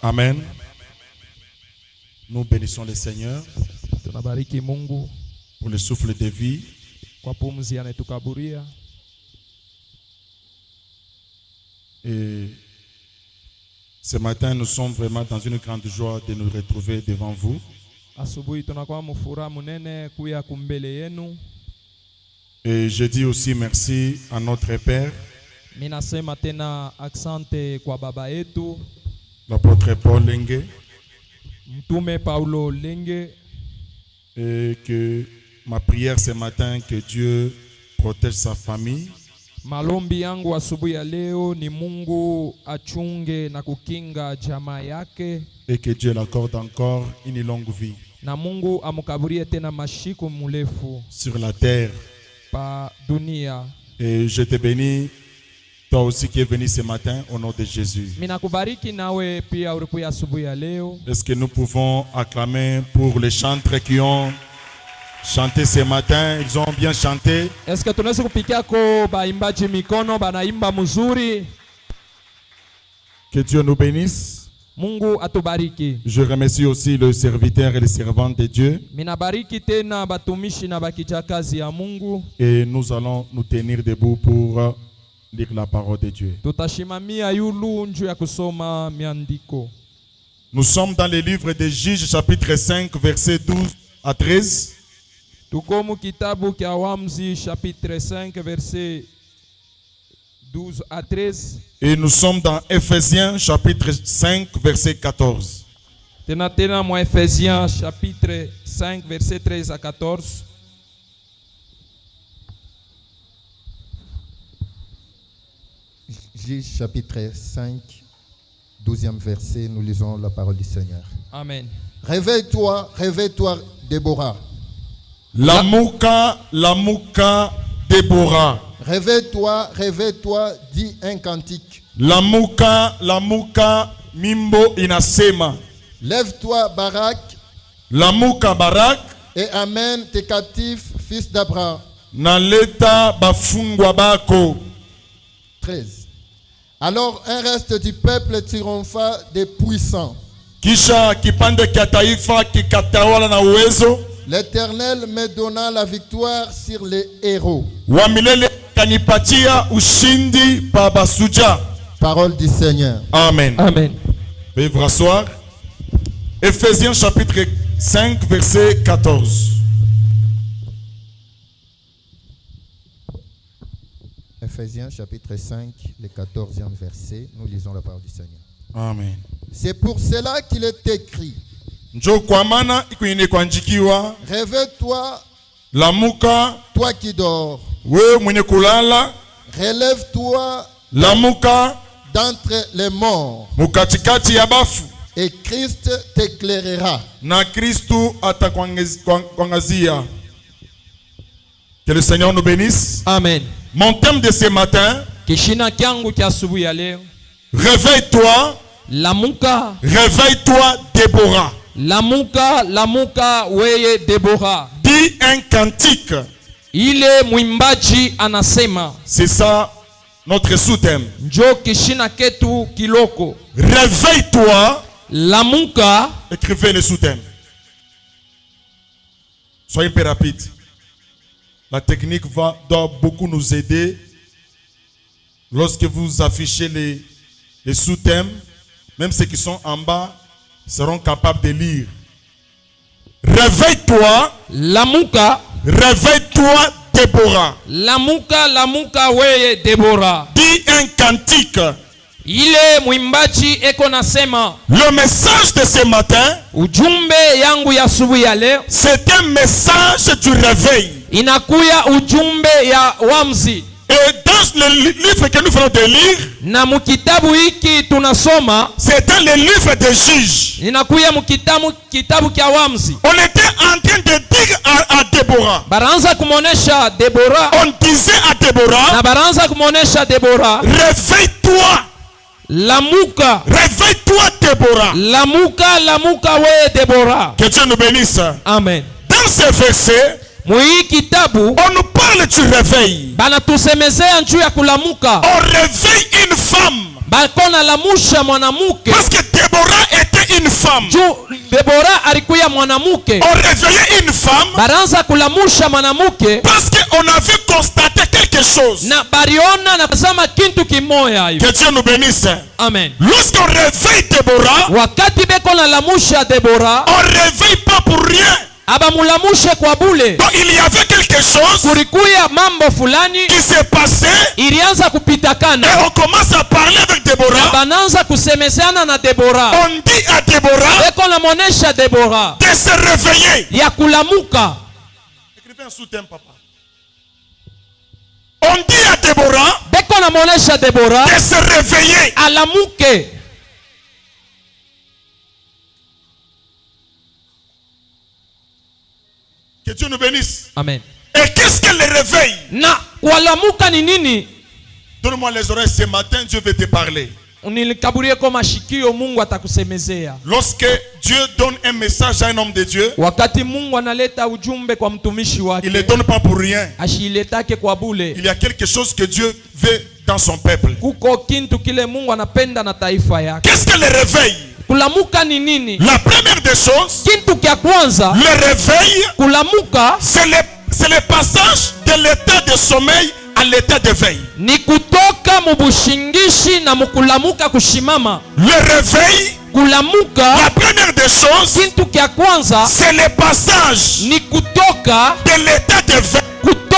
Amen. Nous bénissons le Seigneur Tunabariki Mungu pour le souffle de vie. kwa pumzi anayetukaburia. Et ce matin, nous sommes vraiment dans une grande joie de nous retrouver devant vous. Asubuhi tunakuwa mfuraha munene kuya kumbele yenu. Et je dis aussi merci à notre Père, Minasema tena aksante kwa baba yetu l'apôtre Paul Lenge, Mtume Paulo Lenge. et que ma prière ce matin, que Dieu protège sa famille, Malombi yangu asubuhi ya leo ni Mungu achunge na kukinga jamaa yake, et que Dieu l'accorde encore une longue vie na Mungu amukaburie tena mashiko murefu sur la terre. pa dunia. Et je te bénis, toi aussi qui es venu ce matin, au nom de Jésus. Minakubariki nawe pia ulikuya asubuhi ya leo. Est-ce que nous pouvons acclamer pour les chantres qui ont chanté ce matin? Ils ont bien chanté. Est-ce que tunaweza kupikia ko baimbaji mikono banaimba mzuri? Que Dieu nous bénisse. Mungu atubariki. Je remercie aussi le serviteur et les servantes de Dieu. Minabariki tena batumishi na bakijakazi ya Mungu. Et nous allons nous tenir debout pour lire la parole de Dieu. Tutashimamia yulu nju ya kusoma miandiko. Nous sommes dans le livre des Juges, chapitre 5, versets 12 à 13. Tuko mu kitabu kya Waamuzi chapitre 5 verset 12 à 13. Et nous sommes dans Ephésiens, chapitre 5, verset 14. Tena mu Ephésiens chapitre 5 verset 13 à 14. Juges chapitre 5, 12e verset, nous lisons la parole du Seigneur. Amen. Réveille-toi, réveille-toi, Déborah. Lamuka, Déborah. Réveille-toi, réveille-toi, dis un cantique. Lamuka, Mimbo inasema. Lève-toi, Barak, Lamuka Barak, et amène tes captifs, fils d'Abraham. naleta bafungwa bako. 13. Alors un reste du peuple triompha des puissants. Kisha kipande kia taifa kikatawala na uwezo. L'Éternel me donna la victoire sur les héros. Wa milele kanipatia ushindi pa basuja. Parole du Seigneur. Amen. Amen. Veuillez vous rasseoir. Ephésiens chapitre 5 verset 14. Ephésiens chapitre 5, le 14e verset, nous lisons la parole du Seigneur. Amen. C'est pour cela qu'il est écrit: Njo kwa maana ikuine kwanjikiwa. réveille-toi, Lamuka, toi qui dors. we mwenye kulala. Relève-toi Lamuka, d'entre les morts, mukatikati ya bafu. et Christ t'éclairera. Na Kristu atakwangazia. Que le Seigneur nous bénisse. Amen. Mon thème de ce matin: Kishina kyangu kya asubuhi ya leo. réveille-toi, Lamuka, réveille-toi, Déborah. lamuka weye Deborah. Dis un cantique. Ile mwimbaji anasema. C'est ça notre sous-thème. Njo kishina ketu kiloko. Réveille-toi. Lamuka. Écrivez le sous-thème. Soyez un peu rapide. La technique doit beaucoup nous aider. Lorsque vous affichez les sous-thèmes, même ceux qui sont en bas seront capables de lire. Réveille-toi. Lamuka. Réveille-toi, Déborah. Lamuka weye Deborah. Dis un cantique. Ile mwimbaji eko nasema. Le message de ce matin, Ujumbe yangu ya asubuhi ya leo, c'est un message du réveil. inakuya ujumbe ya Waamuzi. Et dans le livre que nous venons de lire, Na mukitabu hiki tunasoma, c'est dans le livre des Juges. inakuya kitabu kya Waamuzi. On était en train de dire à Déborah. Baranza kumonesha Deborah. On disait à Déborah: Na baranza kumonesha Deborah. réveille-toi. Lamuka. Réveille-toi, Déborah. Lamuka weye Deborah. Que Dieu nous bénisse. Amen. Dans ce verset, Mui kitabu on nous parle du réveil. banatusemezea njuu ya kulamuka. On réveille une femme. Balko na lamusha mwanamuke. Parce que Déborah une femme. Debora alikuya mwanamuke. On réveillait une femme. Baranza kulamusha mwanamuke. Parce qu'on avait constaté quelque chose. Na bariona na bazama kintu kimoya hivi. Que Dieu nous bénisse. Amen. Lorsqu'on réveille Déborah, Wakati beko na lamusha Debora, on réveille pas pour rien. abamulamushe kwa bule. Donc il y avait quelque chose Kulikuya mambo fulani qui s'est passé. ilianza kupitakana. Et on commence à parler avec Déborah. Bananza kusemezana na Debora. On dit à Déborah Beko na monesha Debora de se réveiller. ya kulamuka. Écrivez un sous-thème, papa. On dit à Déborah Beko na monesha Debora de se réveiller. alamuke. Que Dieu nous bénisse. Amen. Et qu'est-ce qu'elle le réveille? Na kualamuka ni nini? Donne-moi les oreilles ce matin, Dieu veut te parler. Unilikaburie kwa mashikio, Mungu atakusemezea. Lorsque Dieu donne un message à un homme de Dieu, Wakati Mungu analeta ujumbe kwa mtumishi wake, il ne le donne pas pour rien. ashiletake kwa bule. Il y a quelque chose que Dieu veut dans son peuple. Kuko kintu kile Mungu anapenda na taifa yake. Qu'est-ce qu'elle le réveille? Kulamuka ni nini? La première des choses, Kintu kya kwanza, le réveil, kulamuka c'est le passage de l'état de sommeil à l'état de veille. ni kutoka mubushingishi na mukulamuka kushimama. Le réveil, Kulamuka, la première des choses, kintu kya kwanza c'est le passage ni kutoka de l'état de veille, kutoka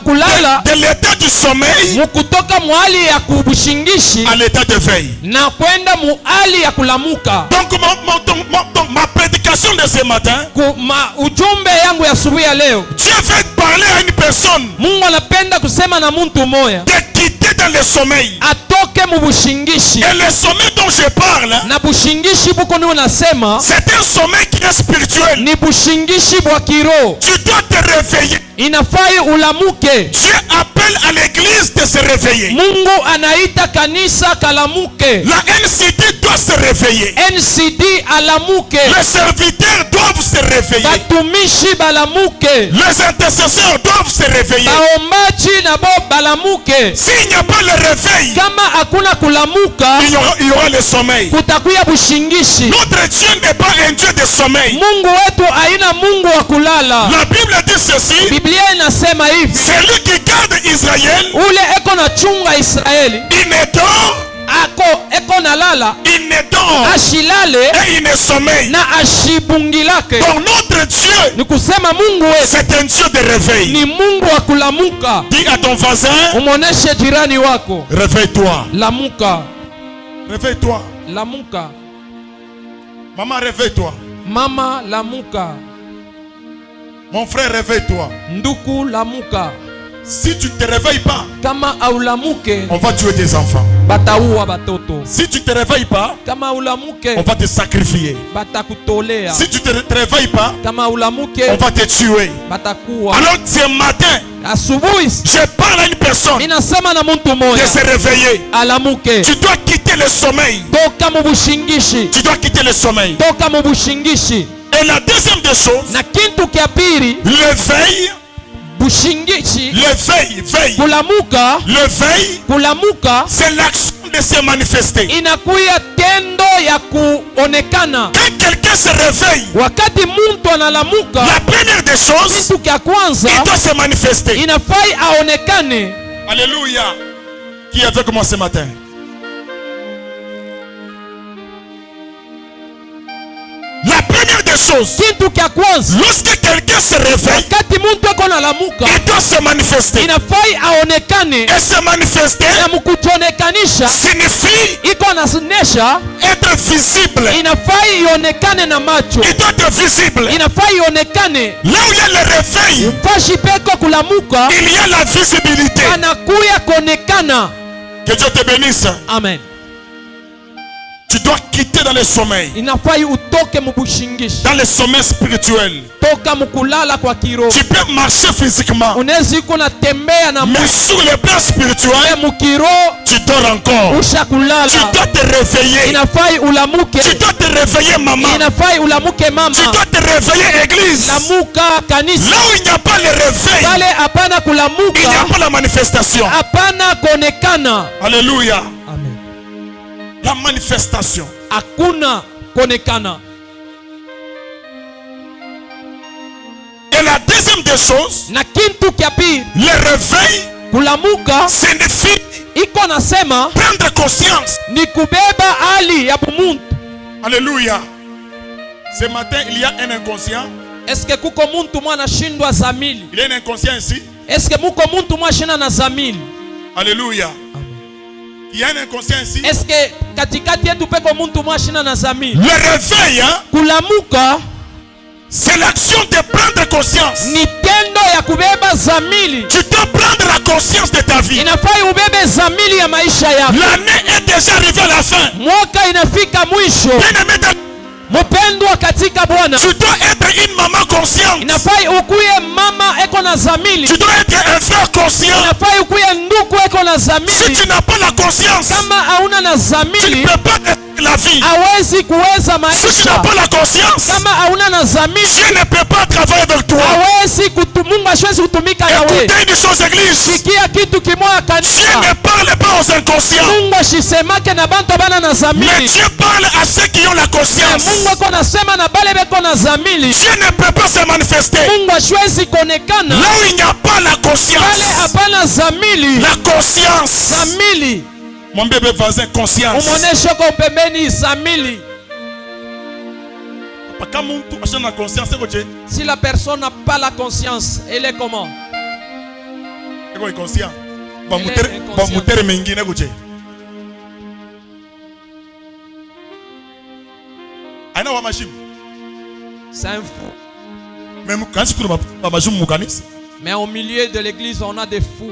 kulala de l'état du sommeil mukutoka muhali ya kubushingishi à l'état de veille. na kwenda muhali ya kulamuka. Donc ma prédication de ce matin, Ujumbe yangu ya asubuhi ya leo, Dieu veut parler à une personne Mungu anapenda kusema na muntu moya de quitter dans le sommeil. atoke mubushingishi. Et le sommeil dont je parle, Na bushingishi buko ni unasema c'est un sommeil qui est spirituel. ni bushingishi bwa kiroho. Tu dois te réveiller. Inafai ulamuke. Dieu appelle à l'église de se réveiller. Mungu anaita kanisa kalamuke. La NCD doit se réveiller. NCD alamuke. Les serviteurs doivent se réveiller. Batumishi balamuke. Les intercesseurs doivent se réveiller. Baombaji na bo balamuke. S'il n'y a pas le réveil, Kama hakuna kulamuka, il y aura le sommeil. kutakuya bushingishi. Notre Dieu n'est pas un Dieu de sommeil. Mungu wetu haina Mungu wa kulala. La Bible dit ceci. Biblia inasema hivi, Celui qui garde Israël, ule eko na chunga Israeli, il ne dort, eko na lala, il ne dort ashilale et il ne sommeille. na ashibungilake. Donc notre Dieu, Ni kusema Mungu wetu c'est un Dieu de réveil. ni Mungu wa kulamuka. Dis à ton voisin, Umoneshe jirani wako, réveille-toi. lamuka, Réveille-toi. lamuka. Maman, réveille-toi. Mama, lamuka. Mon frère, réveille-toi. Nduku, lamuka. Si tu ne te réveilles pas, Kama aulamuke, on va tuer tes enfants. bataua batoto. Si tu ne te réveilles pas, Kama ulamuke, on va te sacrifier. batakutolea. Si tu ne te réveilles pas, Kama ulamuke, on va te tuer. batakuwa. Alors ce matin, Asubuhi je parle à une personne inasema na muntu de moya se réveiller. alamuke. Tu dois quitter le sommeil. Toka mubushingishi, Tu dois quitter le sommeil. toka mubushingishi. Et la deuxième des choses, Na kintu kya pili, le veille, bushingishi, veille. kulamuka, Le veille, kulamuka c'est l'action de se manifester. inakuya tendo ya kuonekana. Quand quelqu'un se réveille, Wakati muntu analamuka, la première des choses, kitu kya kwanza il doit se manifester. inafai aonekane. Alléluia. Qui est avec moi ce matin? La première des choses, Kitu kya kwanza, lorsque quelqu'un se réveille, wakati muntu eko nalamuka, il doit se manifester. inafai aonekane. Et se manifester Na mukutonekanisha signifie iko nanesha, être visible. inafai ionekane na macho, Il doit être visible. inafai ionekane. Là où il y a le réveil, Fashi peko kulamuka, il y a la visibilité. anakuya konekana. Que Dieu te bénisse. Amen. Tu dois quitter dans le sommeil, Inafai utoke mubushingishi, dans le sommeil spirituel. toka mukulala kwa kiroho. Tu peux marcher physiquement, Unaweza iko natembea na mais sur le plan spirituel, mukiroho, tu dors encore. usha Tu kulala. dois te réveiller. Inafai ulamuke, Tu dois te réveiller, maman. inafai ulamuke mama. Tu dois te réveiller, église. Lamuka kanisa. Là où il n'y a pas le réveil, Pale hapana il n'y a kulamuka, pas la manifestation. hapana kuonekana. Alléluia. Amen. La manifestation. Hakuna konekana. Et la deuxième des choses, Na kintu kya pili, le réveil kulamuka signifie iko nasema prendre conscience. ni kubeba hali ya bumuntu. Alléluia. Ce matin, il y a un inconscient. Eske kuko muntu mwana shindwa zamili? Il y a un inconscient ici. Eske muko muntu mwana shina na zamili? Alléluia. Il y a un inconscient ici. Eske katikati yetu peko muntu mwana shina na zamili? Le réveil, hein, Kulamuka c'est l'action de prendre conscience. ni tendo ya kubeba zamili. Tu dois prendre la conscience de ta vie. Inafai ubebe zamili ya maisha yako. L'année est déjà arrivée à la fin. Mwaka inafika mwisho. Bien-aimé, Mpendwa katika Bwana, tu dois être une maman consciente. inafai ukuye mama eko na zamili. Tu dois être un frère conscient. Inafai ukuye ndugu eko na Si zamili. tu n'as pas la conscience, Kama hauna na tu ne zamili, peux pas être la vie. hawezi kuweza Si tu n'as maisha. pas la conscience, Kama hauna na zamili, Dieu ne peut pas travailler avec toi. Mungu hawezi kutumika na wewe. Écoutez une chose, église. Sikia kitu kimoja Dieu kanisa. ne parle pas aux inconscients, Mungu ashisemake na bantu bana na mais zamili. Dieu parle à ceux qui ont la conscience. Mungu ako nasema na bale beko na zamili. Dieu ne peut pas se manifester Mungu hawezi kuonekana là où il n'y a pas la pale conscience. hapana zamili. La conscience. Zamili. Mon bébé voisin, conscience. Umuoneshe kwa pembeni zamili. Quand muntu achana na conscience, c'est quoi? Si la personne n'a pas la conscience, elle est comment? C'est quoi inconscient? Ba Elle est inconsciente. mutere mengine kuche. Aina wa mashimu. C'est un fou. Mais quand tu trouves ma mashimu mukanis, Mais au milieu de l'église, on a des fous.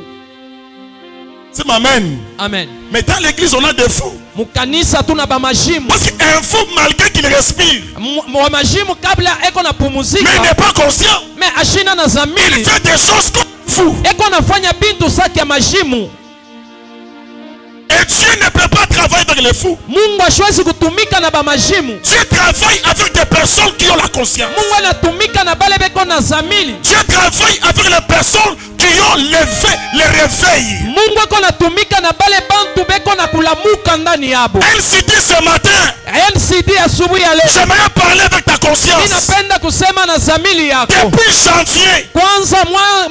c'est amen. Amen. Mais dans l'église, on a des fous. Mukanisa tuna bamajimu. Parce qu'un fou, malgré qu'il respire, Majimu kabla eko na mais il pumuzika. n'est pas conscient. Mais ashina na Il zamili. fait des choses comme fou. Eko nafanya bintu saki ya majimu. Et Dieu ne peut pas travailler avec les fous. Mungu hashwezi kutumika na bamajimu. Dieu travaille avec des personnes qui ont la conscience. Mungu anatumika na bale beko na zamili. Dieu travaille avec les personnes qui ont le réveil. Mungu eko natumika na bale bantu beko na kulamuka ndani yabo. LCD ce matin, NCD asubuhi ya leo. j'aimerais parler avec ta conscience. Ninapenda kusema na zamili yako. Depuis janvier Kwanza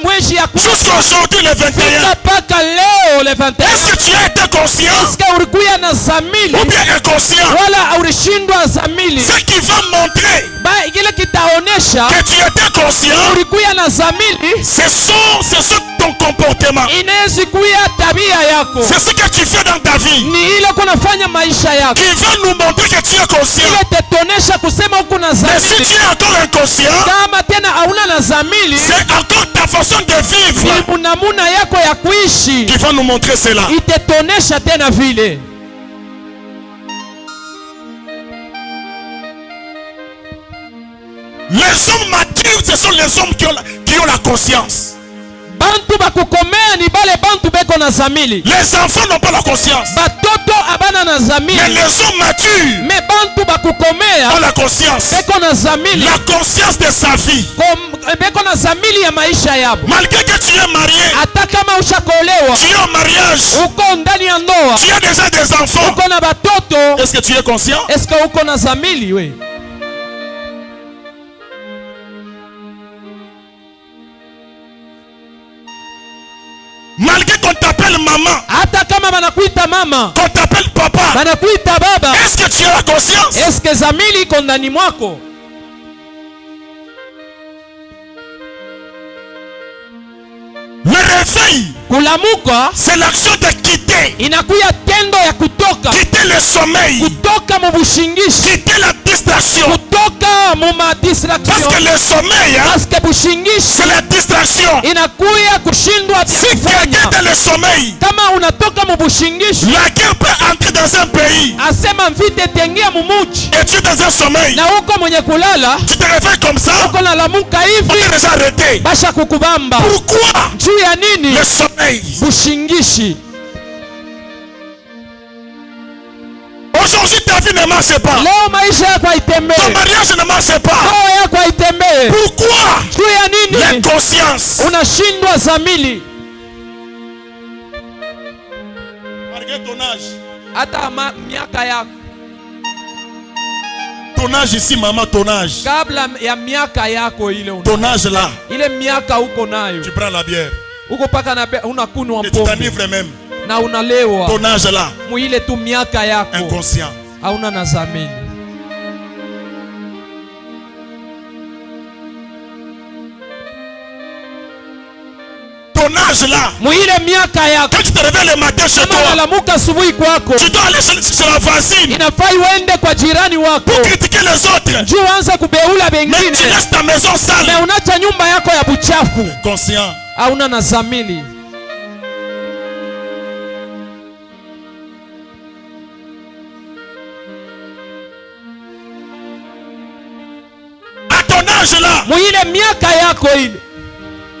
mwezi ya kwanza jusqu'aujourd'hui le 21, mpaka leo le 21. est-ce que tu as été conscient Eske ulikuya na zamili ou bien inconscient? wala ulishindwa zamili? Ce qui va montrer Ba ile kitaonesha que tu étais conscient, ulikuya na zamili, ce sont ton comportement. inawezi kuya tabia yako. C'est ce que tu fais dans ta vie Ni ile kunafanya maisha yako. qui va nous montrer que tu es conscient. Ile tetonesha kusema huko na Mais si zamili. tu es encore inconscient, Kama tena hauna na zamili, c'est encore ta façon de vivre ni munamuna yako ya kuishi qui va nous montrer cela. itetonesha tena vile. Les hommes matures, ce sont les hommes qui ont la conscience. Bantu bakukomea ni bale bantu beko na zamili. Les enfants n'ont pas la conscience. Batoto abana na Mais zamili. les hommes matures Me bantu bakukomea ont la conscience. beko na zamili. La conscience de sa vie. Beko na zamili ya maisha yabo. Malgré que tu es marié, Hata kama ushakolewa, tu es en mariage, uko ndani ya ndoa, tu as déjà des enfants. uko na batoto, Est-ce que tu es conscient? eske uko na zamili we? Malgré qu'on t'appelle maman, Hata kama banakuita mama, qu'on t'appelle papa, banakuita baba, est-ce que tu as la conscience? eske zamili iko ndani mwako? Le réveil, Kulamuka c'est l'action de quitter. inakuya tendo ya kutoka, Quitter le sommeil. kutoka mu bushingishi, Quitter la distraction. kutoka mu Parce madistraction. que le sommeil, hein, Paske bushingishi c'est la distraction. inakuya kushindwa Si tu kufanya. quittes le sommeil, Kama unatoka mu bushingishi, la guerre peut entrer dans un pays. asema mvite tengia mumuji Et tu es dans un sommeil. na uko mwenye kulala, Tu te réveilles comme ça. uko nalamuka On hivi, est déjà arrêté. basha kukubamba. Pourquoi Juu ya nini? le sommeil? Bushingishi. Aujourd'hui, ta vie ne marche pas. Leo maisha yako Ton haitembee, mariage ne marche pas. ndoa yako haitembee. Pourquoi? Juu ya nini? L'inconscience. Unashindwa zamili. Malgré ton âge, Hata miaka yako Ton âge ici, maman, ton âge. kabla ya miaka yako ile Ton âge là. ile miaka uko nayo, Tu prends la bière. uko paka na unakunywa Et tu pombe t'enivres même. na unalewa. Ton âge là. Muile tu miaka yako Inconscient. hauna na zamini. Ton âge là. Muile miaka yako Quand tu te réveilles le matin chez kama toi, unalamuka asubuhi kwako, tu dois aller chez la voisine inafai uende kwa jirani wako pour critiquer les autres. juu anza kubeula Mais tu bengine, laisses ta maison na sale. unacha nyumba yako ya buchafu, Conscient. hauna na zamili. À ton âge là, Muile miaka yako ile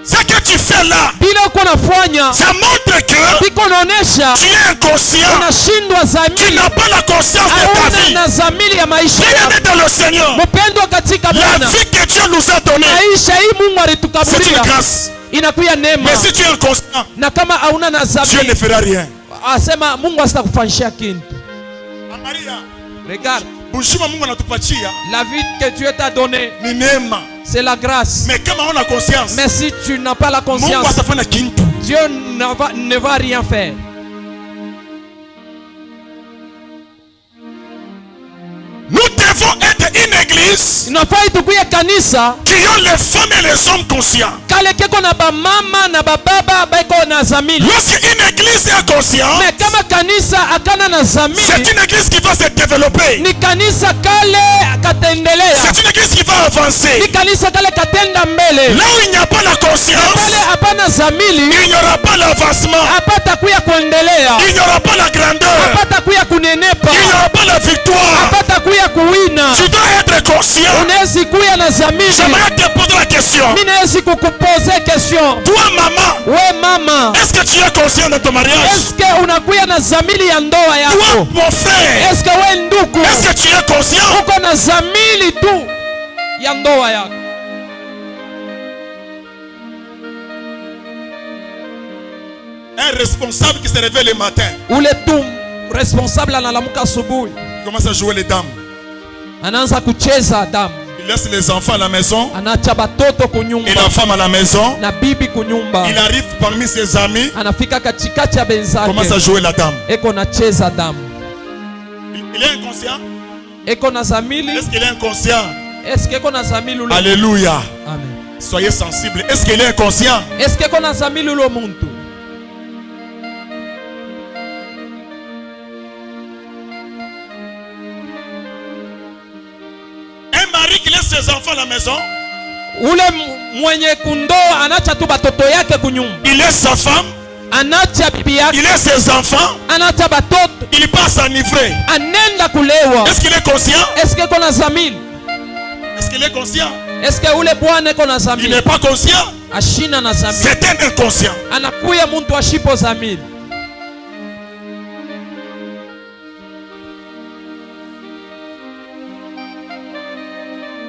ce que tu fais là, bila uko nafanya ça montre que biko naonesha tu es inconscient. unashindwa Tu zamili, n'as pas la conscience de ta hauna vie. na zamili ya maisha yako. Bien dans le Seigneur. Mpendwa katika La Bwana, vie que Dieu nous a donnée, maisha hii Mungu c'est une alitukabulia grâce. inakuya neema, Mais si tu es inconscient, na kama hauna na Dieu ne zamili, fera rien. asema Mungu asitakufanyishia kintu. Maria, Regarde, bushima Mungu anatupatia la vie que Dieu t'a donnée, ni neema. c'est la grâce. Mais kama on a conscience, Mais si tu n'as pas la Mungu conscience, atafanya kintu. Dieu ne va rien faire. Nous devons être une église Inafai tukuye kanisa qui ont les femmes et les hommes conscients. kale keko na bamama na bababa beko na zamili. Lorsque une église est consciente, Mais kama kanisa akana na c'est zamili, une église qui va se développer. ni kanisa kale katendelea, C'est une église qui va avancer. ni kanisa kale katenda mbele. Là où il n'y a pas la conscience, Pale hapana zamili, il n'y aura pas l'avancement. hapata kuya kuendelea, Il n'y aura pas la grandeur. hapata kuya kunenepa, Il n'y aura pas la victoire. hapata kuya kuwina. Tu dois être conscient. Unawezi kuya na zamili. J'aimerais te poser la question. Mimi nawezi kukupoze question. Toi, maman, We mama, est-ce que tu es conscient de ton mariage? eske unakuya na zamili ya ndoa Toi, yako? mon frère, Eske we nduku est-ce que tu es conscient? uko na zamili tu ya ndoa yako? Un responsable qui se réveille le matin, Ule tu responsable analamuka asubuhi, il commence à jouer les dames. anaanza kucheza damu, Il laisse les enfants à la maison anacha batoto et kunyumba la femme à la maison. na bibi kunyumba, Il arrive parmi ses amis, anafika katikati ya commence à benzake, jouer la dame. eko nacheza damu, Il est inconscient? eko na zamili. Est-ce qu'il est inconscient? Eske eko na zamili ule? Alléluia. Amen. Soyez sensibles. Est-ce qu'il est inconscient? Eske eko na zamili ule muntu? Un mari qui laisse ses enfants à la maison, Ule mwenye kundoa anacha tu batoto yake kunyumba, il laisse sa femme, anacha bibi yake, il laisse ses enfants, anacha batoto, il passe à enivrer. anenda kulewa. Est-ce qu'il est conscient? Eske eko na zamili? Est-ce qu'il est conscient? Eske ule bwana eko na Il zamili? n'est pas conscient. Ashina na zamili, C'est un inconscient. anakuya muntu ashipo zamili.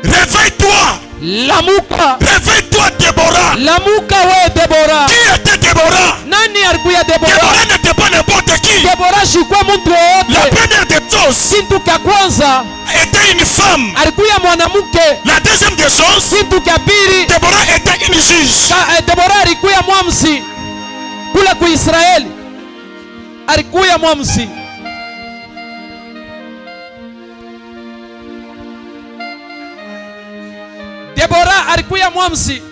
Réveille-toi. Lamuka, Réveille-toi, Déborah. lamuka we Debora. Qui était Déborah? Nani alikuya Debora? Déborah n'était pas n'importe qui. Debora shikuwa muntu La wote. première des choses Kintu kya kwanza était une femme. alikuya mwanamke. La deuxième des choses, Kintu kya pili Déborah était une juge. Debora alikuya mwamsi kule ku Israeli, alikuya mwamsi. Debora alikuya mwamsi.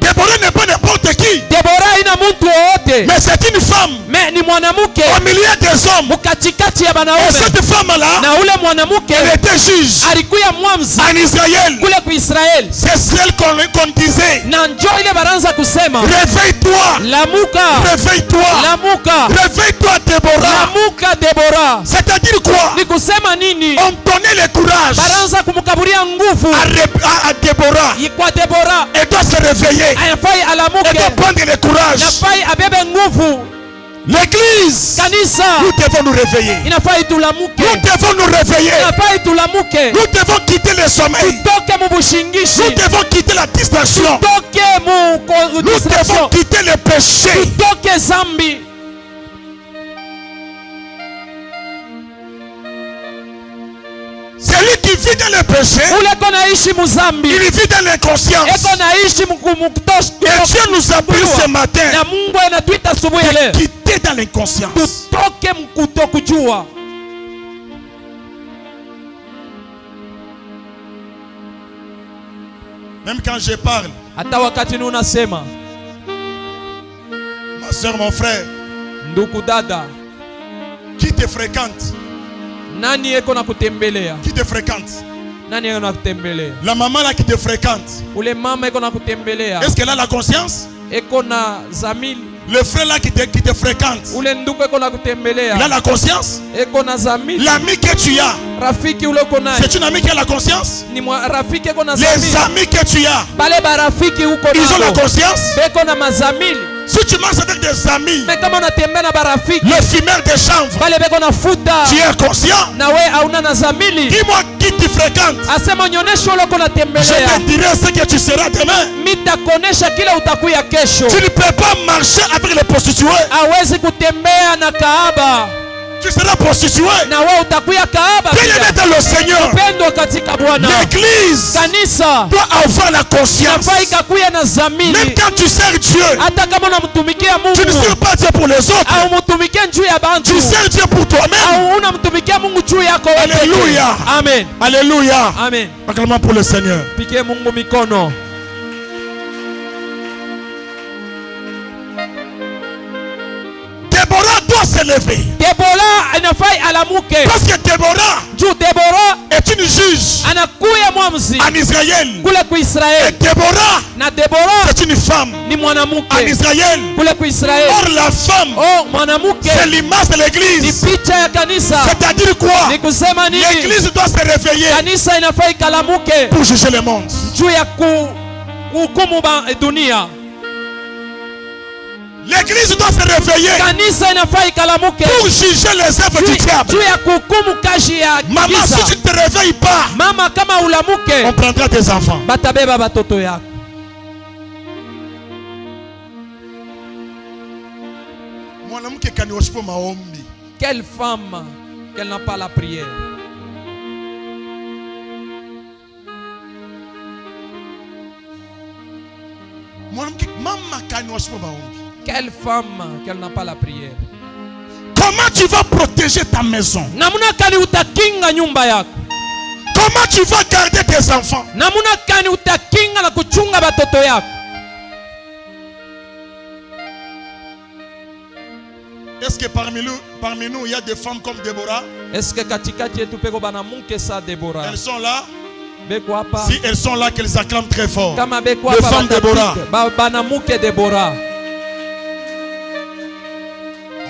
Déborah n'est pas n'importe qui. Debora ina muntu wote, Mais c'est une femme me ni mwanamke au milieu des hommes. mukatikati ya Et banaume, cette femme-là, na ule mwanamke elle était juge alikuya mwamsi en Israël. kule ku Israeli. C'est celle qu'on disait, Na njo ile baranza kusema réveille-toi, lamuka, réveille-toi, lamuka, réveille-toi, Déborah. lamuka Debora. C'est-à-dire quoi? Ni kusema nini? On donnait le courage Baranza kumukaburia nguvu à Déborah. kwa Debora, Elle doit se réveiller. ayafai Elle alamuke, doit prendre le courage. nafai abebe nguvu. L'église, Kanisa nous devons nous réveiller. inafaa itulamuke. Nous devons nous réveiller. Inafaa itulamuke. Nous devons quitter le sommeil. Tutoke mu bushingishi. Nous devons quitter la distraction. Tutoke mu Nous devons distraction. quitter le péché. Tutoke zambi. Celui qui vit dans le péché, Ule kona ishi muzambi. il vit dans l'inconscience. Eko naishi mukutosha. Et Dieu nous appelle ce matin Na Mungu anatuita asubuhi ya de leo. quitter dans l'inconscience. Tutoke mkutokujua. Même quand je parle, Hata wakati unasema, ma soeur, mon frère, ndugu dada, qui te fréquente, nani eko na kutembelea? qui te fréquente, Nani eko na kutembelea? la maman là qui te fréquente, Ule mama eko na kutembelea. est-ce qu'elle a la conscience? Eko na zamili. Le frère là qui te fréquente, Ule ndugu eko na il a kutembelea. la conscience? Eko na zamili. L'ami que tu as, Rafiki ule uko naye. c'est une amie qui a la conscience? Ni rafiki eko na Les zamili. amis que tu as, Bale barafiki uko ils ont la nao. conscience? Beko na mazamili. Si tu marches avec des amis, Me kama unatembea na barafiki, le fumeur de chanvre, bale beko na futa. tu es conscient? Na we hauna na zamili. Dis-moi qui te fréquente. Asema nyonyesho ule uko Je natembelea. te dirai ce que tu seras demain. Mitakonesha kila utakuya kesho. Tu ne peux pas marcher avec les prostituées. Hawezi kutembea na kahaba. Tu seras prostitué. Na we utakuya kahaba. Bien-aimé dans le Seigneur, Upendo katika Bwana. l'église Kanisa doit avoir la conscience. nafaa ikakuya na Même zamili. quand tu sers Dieu, Hata kama unamtumikia tu ne Mungu sers pas Dieu pour les autres. au mtumikie juu ya bantu Tu sers Dieu pour toi-même. au unamtumikia Mungu juu yako wewe pekee. Alléluia. Amen. Alléluia. Amen. Acclamons pour le Seigneur. Pigie Mungu mikono. Déborah doit se lever. Debora inafai alamuke. Parce que Déborah Juu Debora est une juge anakuya mwamzi en Israël. kule ku Et Israeli. Déborah, Na Debora c'est une femme ni en mwanamke Israël. kule ku Israeli. Or, la femme, Oh, mwanamke c'est l'image de ni l'église. picha ya kanisa. C'est-à-dire quoi? Ni kusema nini? L'église doit se réveiller Kanisa inafai kalamuke pour juger le monde. juu ya kuhukumu dunia. L'église doit se réveiller Kanisa inafai kalamuke pour juger les œuvres du diable. juu ya kuhukumu kazi ya Maman, giza. si tu ne te réveilles pas, Mama, kama on ulamuke prendra tes enfants. batabeba batoto yako. Mwanamke kanioshipo maombi. Quelle femme qu'elle n'a pas la prière. Mwanamke mama kanioshipo maombi. Quelle femme qu'elle n'a pas la prière. Comment tu vas protéger ta maison? Namuna kani utakinga nyumba yako. Comment tu vas garder tes enfants? Namuna kani utakinga na kuchunga batoto yako. Est-ce que parmi nous, il y a des femmes comme Déborah? Est-ce que katikati yetu peko banamuke sa Debora? Elles sont là. Beko hapa. Si elles sont là, qu'elles acclament très fort. Kama beko Les hapa femmes Déborah. banamuke Debora.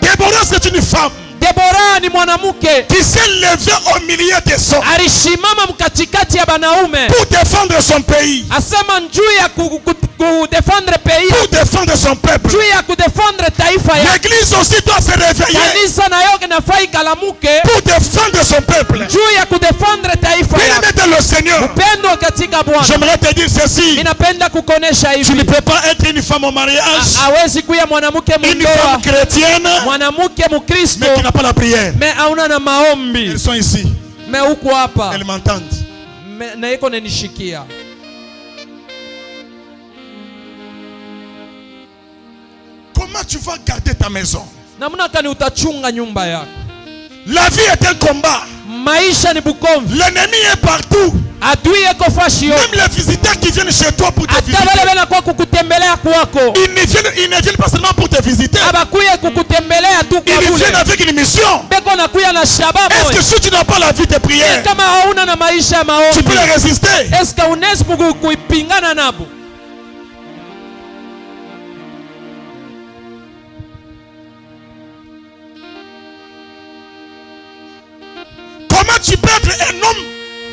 Déborah, c'est une femme Debora ni mwanamuke qui s'est levée au milieu des hommes alishimama mkatikati ya banaume. pour défendre son pays, Asema njuu ya kudefendre pays, pour défendre son peuple. juu ya kudefendre taifa ya. L'église aussi doit se réveiller Kanisa nayo inafai kalamuke pour défendre son peuple. juu ya kudefendre taifa ya. Bien-aimé dans le Seigneur, Upendo katika Bwana. j'aimerais te dire ceci. Ninapenda kukonesha Tu ne hivi. peux pas être une femme au mariage, Hawezi kuya mwanamke une mundoa, femme chrétienne, mwanamke mukristo, mais qui n'a pas la prière. me hauna na maombi. Elles sont ici. Me huko hapa. Elles m'entendent. Na iko nenishikia. Comment tu vas garder ta maison? Namuna kani utachunga nyumba yako. La vie est un combat. Maisha ni bukomvi. L'ennemi est partout. Adui yako fashi yote. Même les visiteurs qui viennent chez toi pour te Hata visiter, wale bena kwa kukutembelea kwako. ils ne viennent pas seulement pour te visiter. Abakuye kukutembelea tu kwa Ils bure. viennent avec une mission. Beko nakuya na shababu. Est-ce que si tu n'as pas la vie de prière, Kama hauna na maisha ya tu maombi, peux les résister? est-ce que unaweza kuipingana nabo? Comment tu peux être un homme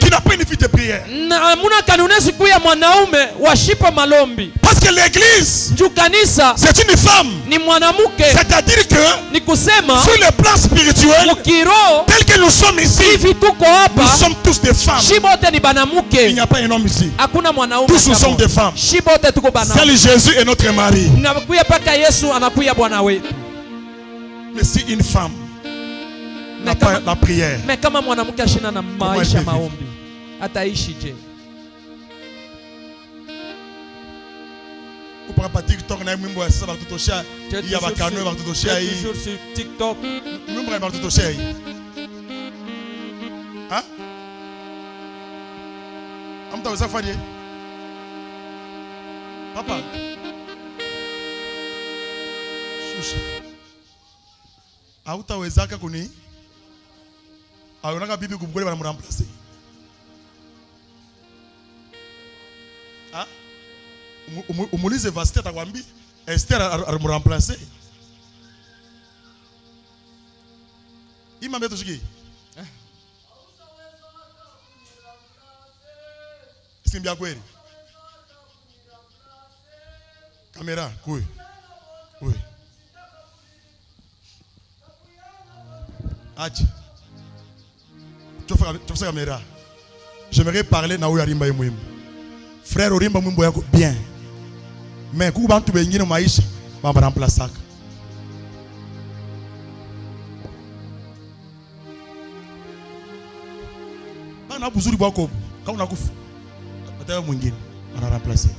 qui n'a pas une vie de prière? Namuna kani unaweza kuya mwanaume washipa malombi. Parce que l'église, Njoo kanisa c'est une femme. ni mwanamke. C'est-à-dire que Ni kusema sur le plan spirituel, mukiro tel que nous sommes ici, hivi tuko nous hapa, sommes tous des femmes. shibote ni Il banamuke. n'y a pas un homme ici. Hakuna mwanaume. Tous nous hata sommes moja. des femmes. Shibote tuko banamuke. Seul Jésus est notre mari. Nakuya paka Yesu anakuya bwana wetu. Mais si une femme n'a Mais pas kama, la prière, mais kama mwanamke ashina na maisha elle peut maombi, ataishi je? vous parlez pas TikTok, na mwimbo ya sasa bakutosha, il y a bakano bakutosha hii. Toujours sur TikTok. Mwimbo ya bakutosha hii. Hein? Amtaweza kufanya? Papa. Shusha. Hautawezaka kuni? Aonaka bibi kubugole wanamremplacer. Ah? Umulize Vasti atakwambia Esther alimremplacer. Imambe tushiki. Simbia kweli. Caméra, oui. Oui. Achi. Tu fais caméra. J'aimerais parler na uyarimba mwimbo. Frère urimba mwimbo yako bien. Mais kuku bantu bengine maisha baba remplaçaka. Bana buzuri bwako kama unakufa. Hata mwingine ana remplacer.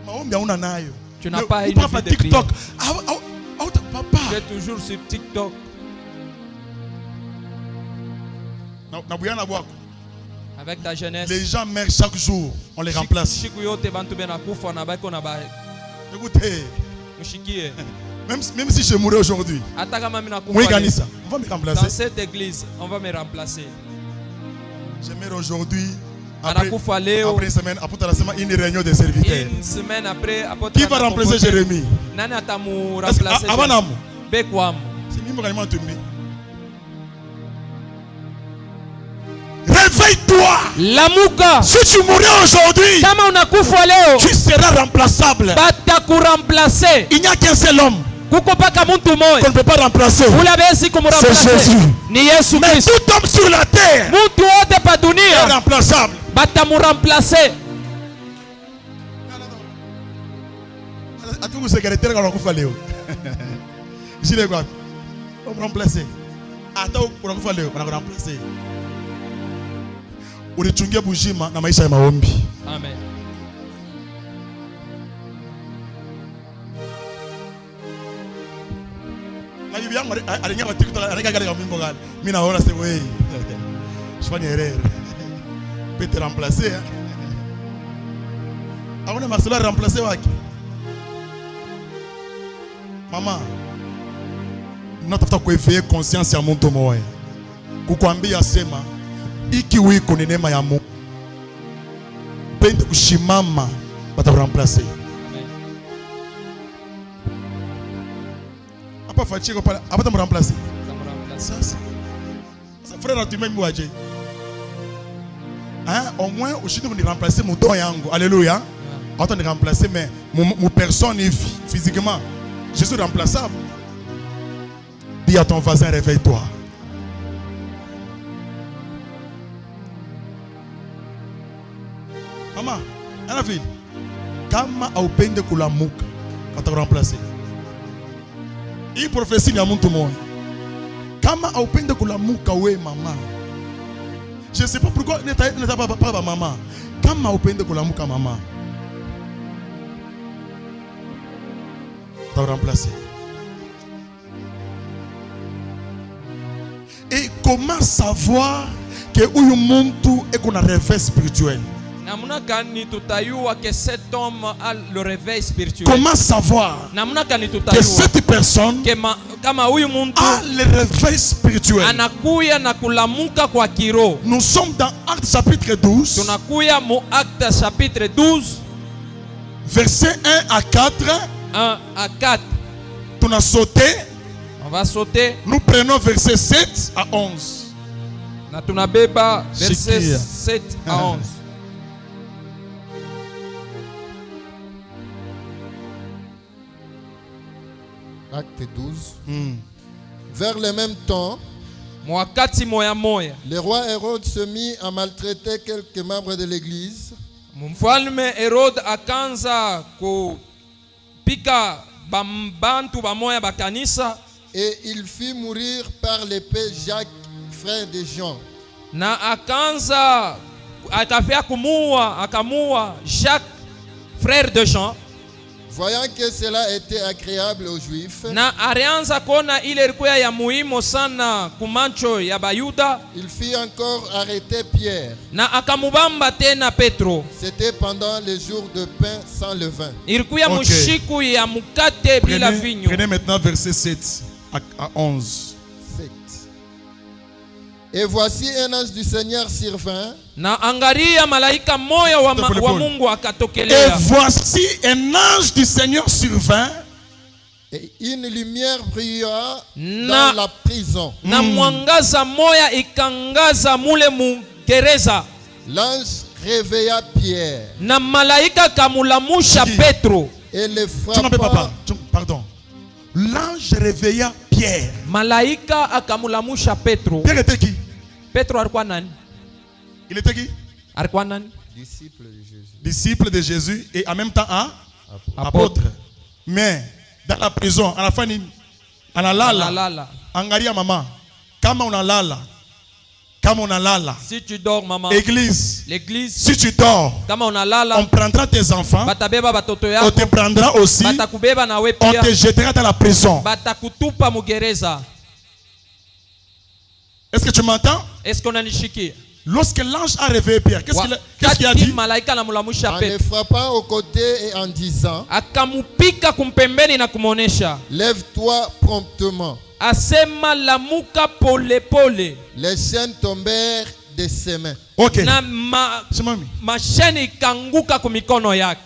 Maombi hauna nayo. Tu n'as pas une vie de TikTok. Papa. Tu es toujours sur TikTok. Na buyana bwako. Avec ta jeunesse. Les gens meurent chaque jour, on les remplace. Shiku yote bantu bena kufa na bako na ba. Écoutez, Mushikie. même si je mourais aujourd'hui, Hata kama mimi on nakufa. va me Dans remplacer. cette église, on va me remplacer. Je meurs aujourd'hui. Après Anakufa leo. une semaine, après la semaine, une réunion des serviteurs. Une semaine après, Qui va remplacer Jérémie? Nani atamu remplacer? Avant Bekwam. c'est même vraiment tombé. Réveille-toi. Lamuka. Si tu mourais aujourd'hui, Kama unakufa leo, tu seras remplaçable. batakuremplacer. Il n'y a qu'un seul homme Kuko paka muntu qu'on moja. ne peut pas remplacer. Ula besi C'est kumremplacer. Jésus. Ni Yesu Mais Kristo. tout homme sur la terre Muntu wote pa est dunia remplaçable. batamuremplacer. Atuku secrétaire quand on kufa leo. Jile quoi? On me remplacer. Ata on kufa leo, on remplacer. Ulichungia bujima na maisha ya maombi. Amen. Na bibi yangu aliingia kwa TikTok, anaika gari kama mbonga. Mimi naona sasa wewe. Je fais une erreur. Peut te remplacer. Aona Marcelo remplacer waki. Mama, natafuta kueveiller conscience ya mtu mmoja. Kukwambia sema iki wiko ni neema ya Mungu. Pende kushimama batakuremplacer. Apa fachiko pale, apata mremplacer. Sasa frère tu m'aimes waje. Hein, au moins ushinde me remplacer mon don yangu. Alléluia. Autant de remplacer mais mon personne est physiquement. Je suis remplaçable. Dis à ton voisin réveille-toi. Maman, ana vile kama aupende kulamuka atakuremplacer. Hii prophecy ni ya mtu mmoja. Kama aupende kulamuka we mama. Je ne sais pas pourquoi n'est pas maman. Kama aupende kulamuka mama. Remplacer. Et comment savoir que huyu muntu eko na réveil spirituel? Namuna gani tutayua que cet homme a le réveil spirituel? Comment savoir Namuna gani que tutayua cette personne kama huyu muntu a le réveil spirituel? anakuya na kulamuka kwa kiro? Nous sommes dans Actes chapitre 12, Tunakuya mu Actes chapitre 12 versets 1 à 4. 1 à 4. On a sauté. On va sauter. Nous prenons versets 7 à 11. Na tunabeba verset Shikia. 7 à 11. Acte 12. Vers le même temps, Mwakati moya moya, le roi Hérode se mit à maltraiter quelques membres de l'église. Mfalme Herode akanza kupika bantu bamoya bakanisa, Et il fit mourir par l'épée Jacques, frère de Jean. na akanza akafia akamua Jacques, frère de Jean. Voyant que cela était agréable aux Juifs, Na alianza kuona ile ilikuwa ya muhimu sana kumancho ya Bayuda, il fit encore arrêter Pierre. na akamubamba tena Petro. C'était pendant les jours de pain sans levain. Ilikuwa Okay. mushiku ya mukate bila vinyo. Prenez maintenant verset 7 à 11. 7. Et voici un ange du Seigneur survint. Na angalia malaika moya wa Mungu Et akatokelea. voici un ange du Seigneur survint. Et une lumière brilla Na- dans la prison. Na mwangaza moya ikangaza mule mugereza. L'ange réveilla Pierre Na malaika kamulamusha Qui? Petro. et le Tu m'appelles frappa. papa. Pardon. L'ange réveilla Pierre. Malaika akamulamusha Petro. Pierre était qui? Petro alikuwa nani? Il était qui? Alikuwa nani? Disciple de Jésus. Disciple de Jésus et en même temps apôtre. Mais dans la prison, à la fin, analala. Analala. Angalia maman. Kama unalala. Si tu dors maman, Église. l'église Si tu dors, kama on unalala, prendra tes enfants. batabeba batoto On yako, te prendra aussi. batakubeba nawe On pia, te jettera dans la prison. batakutupa mugereza. Est-ce que tu m'entends? Est-ce qu'on anishikia? Lorsque l'ange a réveillé Pierre, qu'est-ce qu'il a Wakati dit? malaika anamulamusha En le Petro, frappant au côté et en disant, akamupika kumpembeni na kumuonesha, lève-toi promptement. asema lamuka pole pole, Les chaînes tombèrent de ses mains. Ok. na C'est mamie. masheni ikanguka kumikono yake.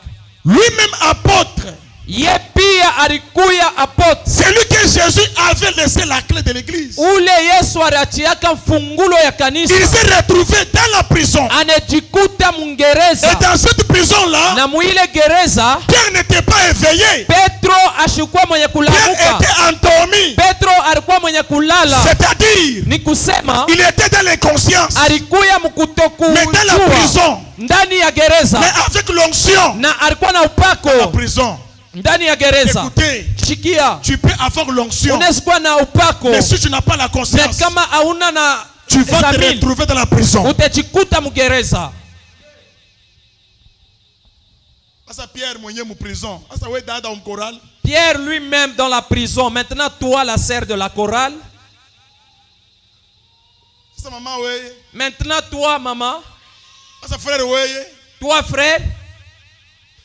Lui-même apôtre. Ye pia alikuya apotre. C'est lui que Jésus avait laissé la clé de l'église. Ule Yesu aliachiaka fungulo ya kanisa, Il s'est retrouvé dans la prison. anajikuta Et mungereza, dans cette prison-là, na muile gereza Pierre n'était pas éveillé. Petro ashikuwa mwenye Pierre kulamuka. était endormi. Petro alikuwa mwenye kulala, C'est-à-dire, ni kusema il était dans l'inconscience. alikuya Mais dans la mukutokujua prison, ndani ya gereza, mais avec l'onction, na alikuwa na la upako prison. ndani ya gereza. Écoutez, Shikia, tu peux avoir l'onction, unaweza kuwa na upako, mais si tu n'as pas la na conscience, kama hauna na tu vas te examine, retrouver dans la prison. utajikuta mugereza. Asa Pierre mwenye mu prison. Asa we dada un choral. Pierre lui-même dans la prison. Maintenant, toi, la sœur de la chorale. Asa mama we. Maintenant, toi, maman. Asa frère we. Toi, frère.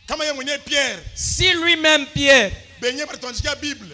Kama ye mwenye Pierre. Si lui-même, Pierre, Benye bartonjika Bible.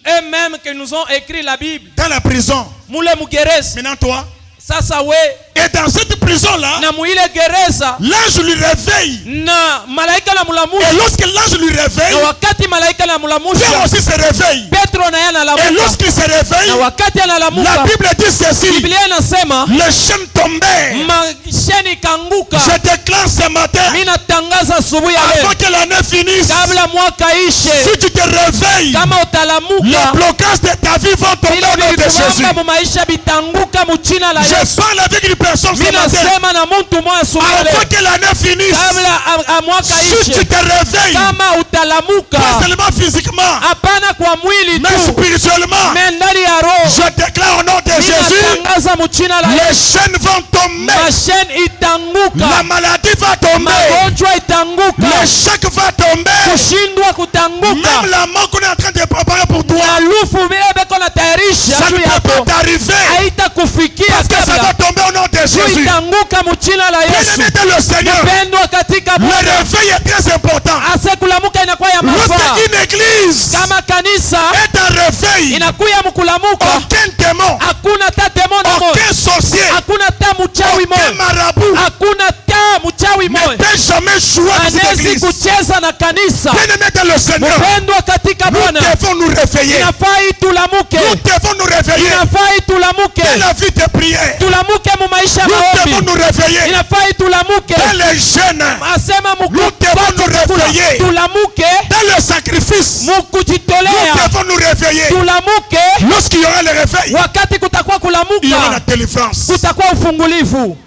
eux-mêmes qui nous ont écrit la Bible, Dans la prison. Moule Mugereza, Maintenant toi. sasa we, Et dans cette prison-là, na muile gereza, l'ange lui réveille. na malaika la Et mulamusha, lorsque l'ange lui réveille, na wakati malaika la Pierre mulamusha, aussi se réveille. Petro na yeye Et analamuka, lorsqu'il se réveille, na wakati la analamuka, Bible dit ceci. Biblia inasema Les chaînes tombèrent. masheni kanguka. Je déclare ce matin, Mimi natangaza asubuhi ya avant leo, que l'année finisse, kabla mwaka ishe, si tu te réveilles, kama les utalamuka, blocages de ta vie vont tomber au nom de Jésus. vilivyokuwanga mu maisha bitanguka mu jina la Je Yesu. parle avec une personne ce Mimi matin. nasema na mtu mmoja asubuhi ya Avant leo, que l'année finisse, kabla a mwaka si tu ishe, te réveilles, kama pas utalamuka, seulement physiquement, hapana kwa mwili mais tu, spirituellement, mais ndani ya roho. je déclare au nom de Mimi Jésus, natangaza mu jina la les Yesu, chaînes vont tomber, masheni la itanguka, maladie va tomber, magonjwa itanguka, l'échec va tomber, kushindwa kutanguka, même la mort qu'on est en train de préparer pour toi, na lufu vile beko natayarisha ça ne juu peut pas yako t'arriver, haitakufikia parce que ça va kabla tomber au nom de Jésus. itanguka mu jina la Yesu. Bien-aimé dans le Seigneur, Pendwa katika le Bwana, réveil est très important. ase kulamuka inakuwa ya mafaa. Lorsque une église Kama kanisa est en réveil, inakuya mkulamuka, aucun démon, hakuna ta demona moja, aucun sorcier, hakuna ta mchawi aucun moja, marabout hakuna ta mchawi ne moja peut jamais jouer dans cette anezi église. kucheza na kanisa. Bien-aimé dans le Seigneur, Mpendwa katika nous Bwana, devons nous réveiller. inafai tulamuke, Nous devons nous réveiller. réveiller Inafai tulamuke. dans la vie de prière. Tulamuke mu maisha Nous devons maombi. nous réveiller Inafai tulamuke. dans les jeûnes. Asema Nous devons nous réveiller tulamuke dans le sacrifice. mu Nous kujitolea. devons nous réveiller Tulamuke lorsqu'il y aura le réveil. wakati kutakuwa Il y aura la kulamuka. délivrance. Kutakuwa ufungulifu.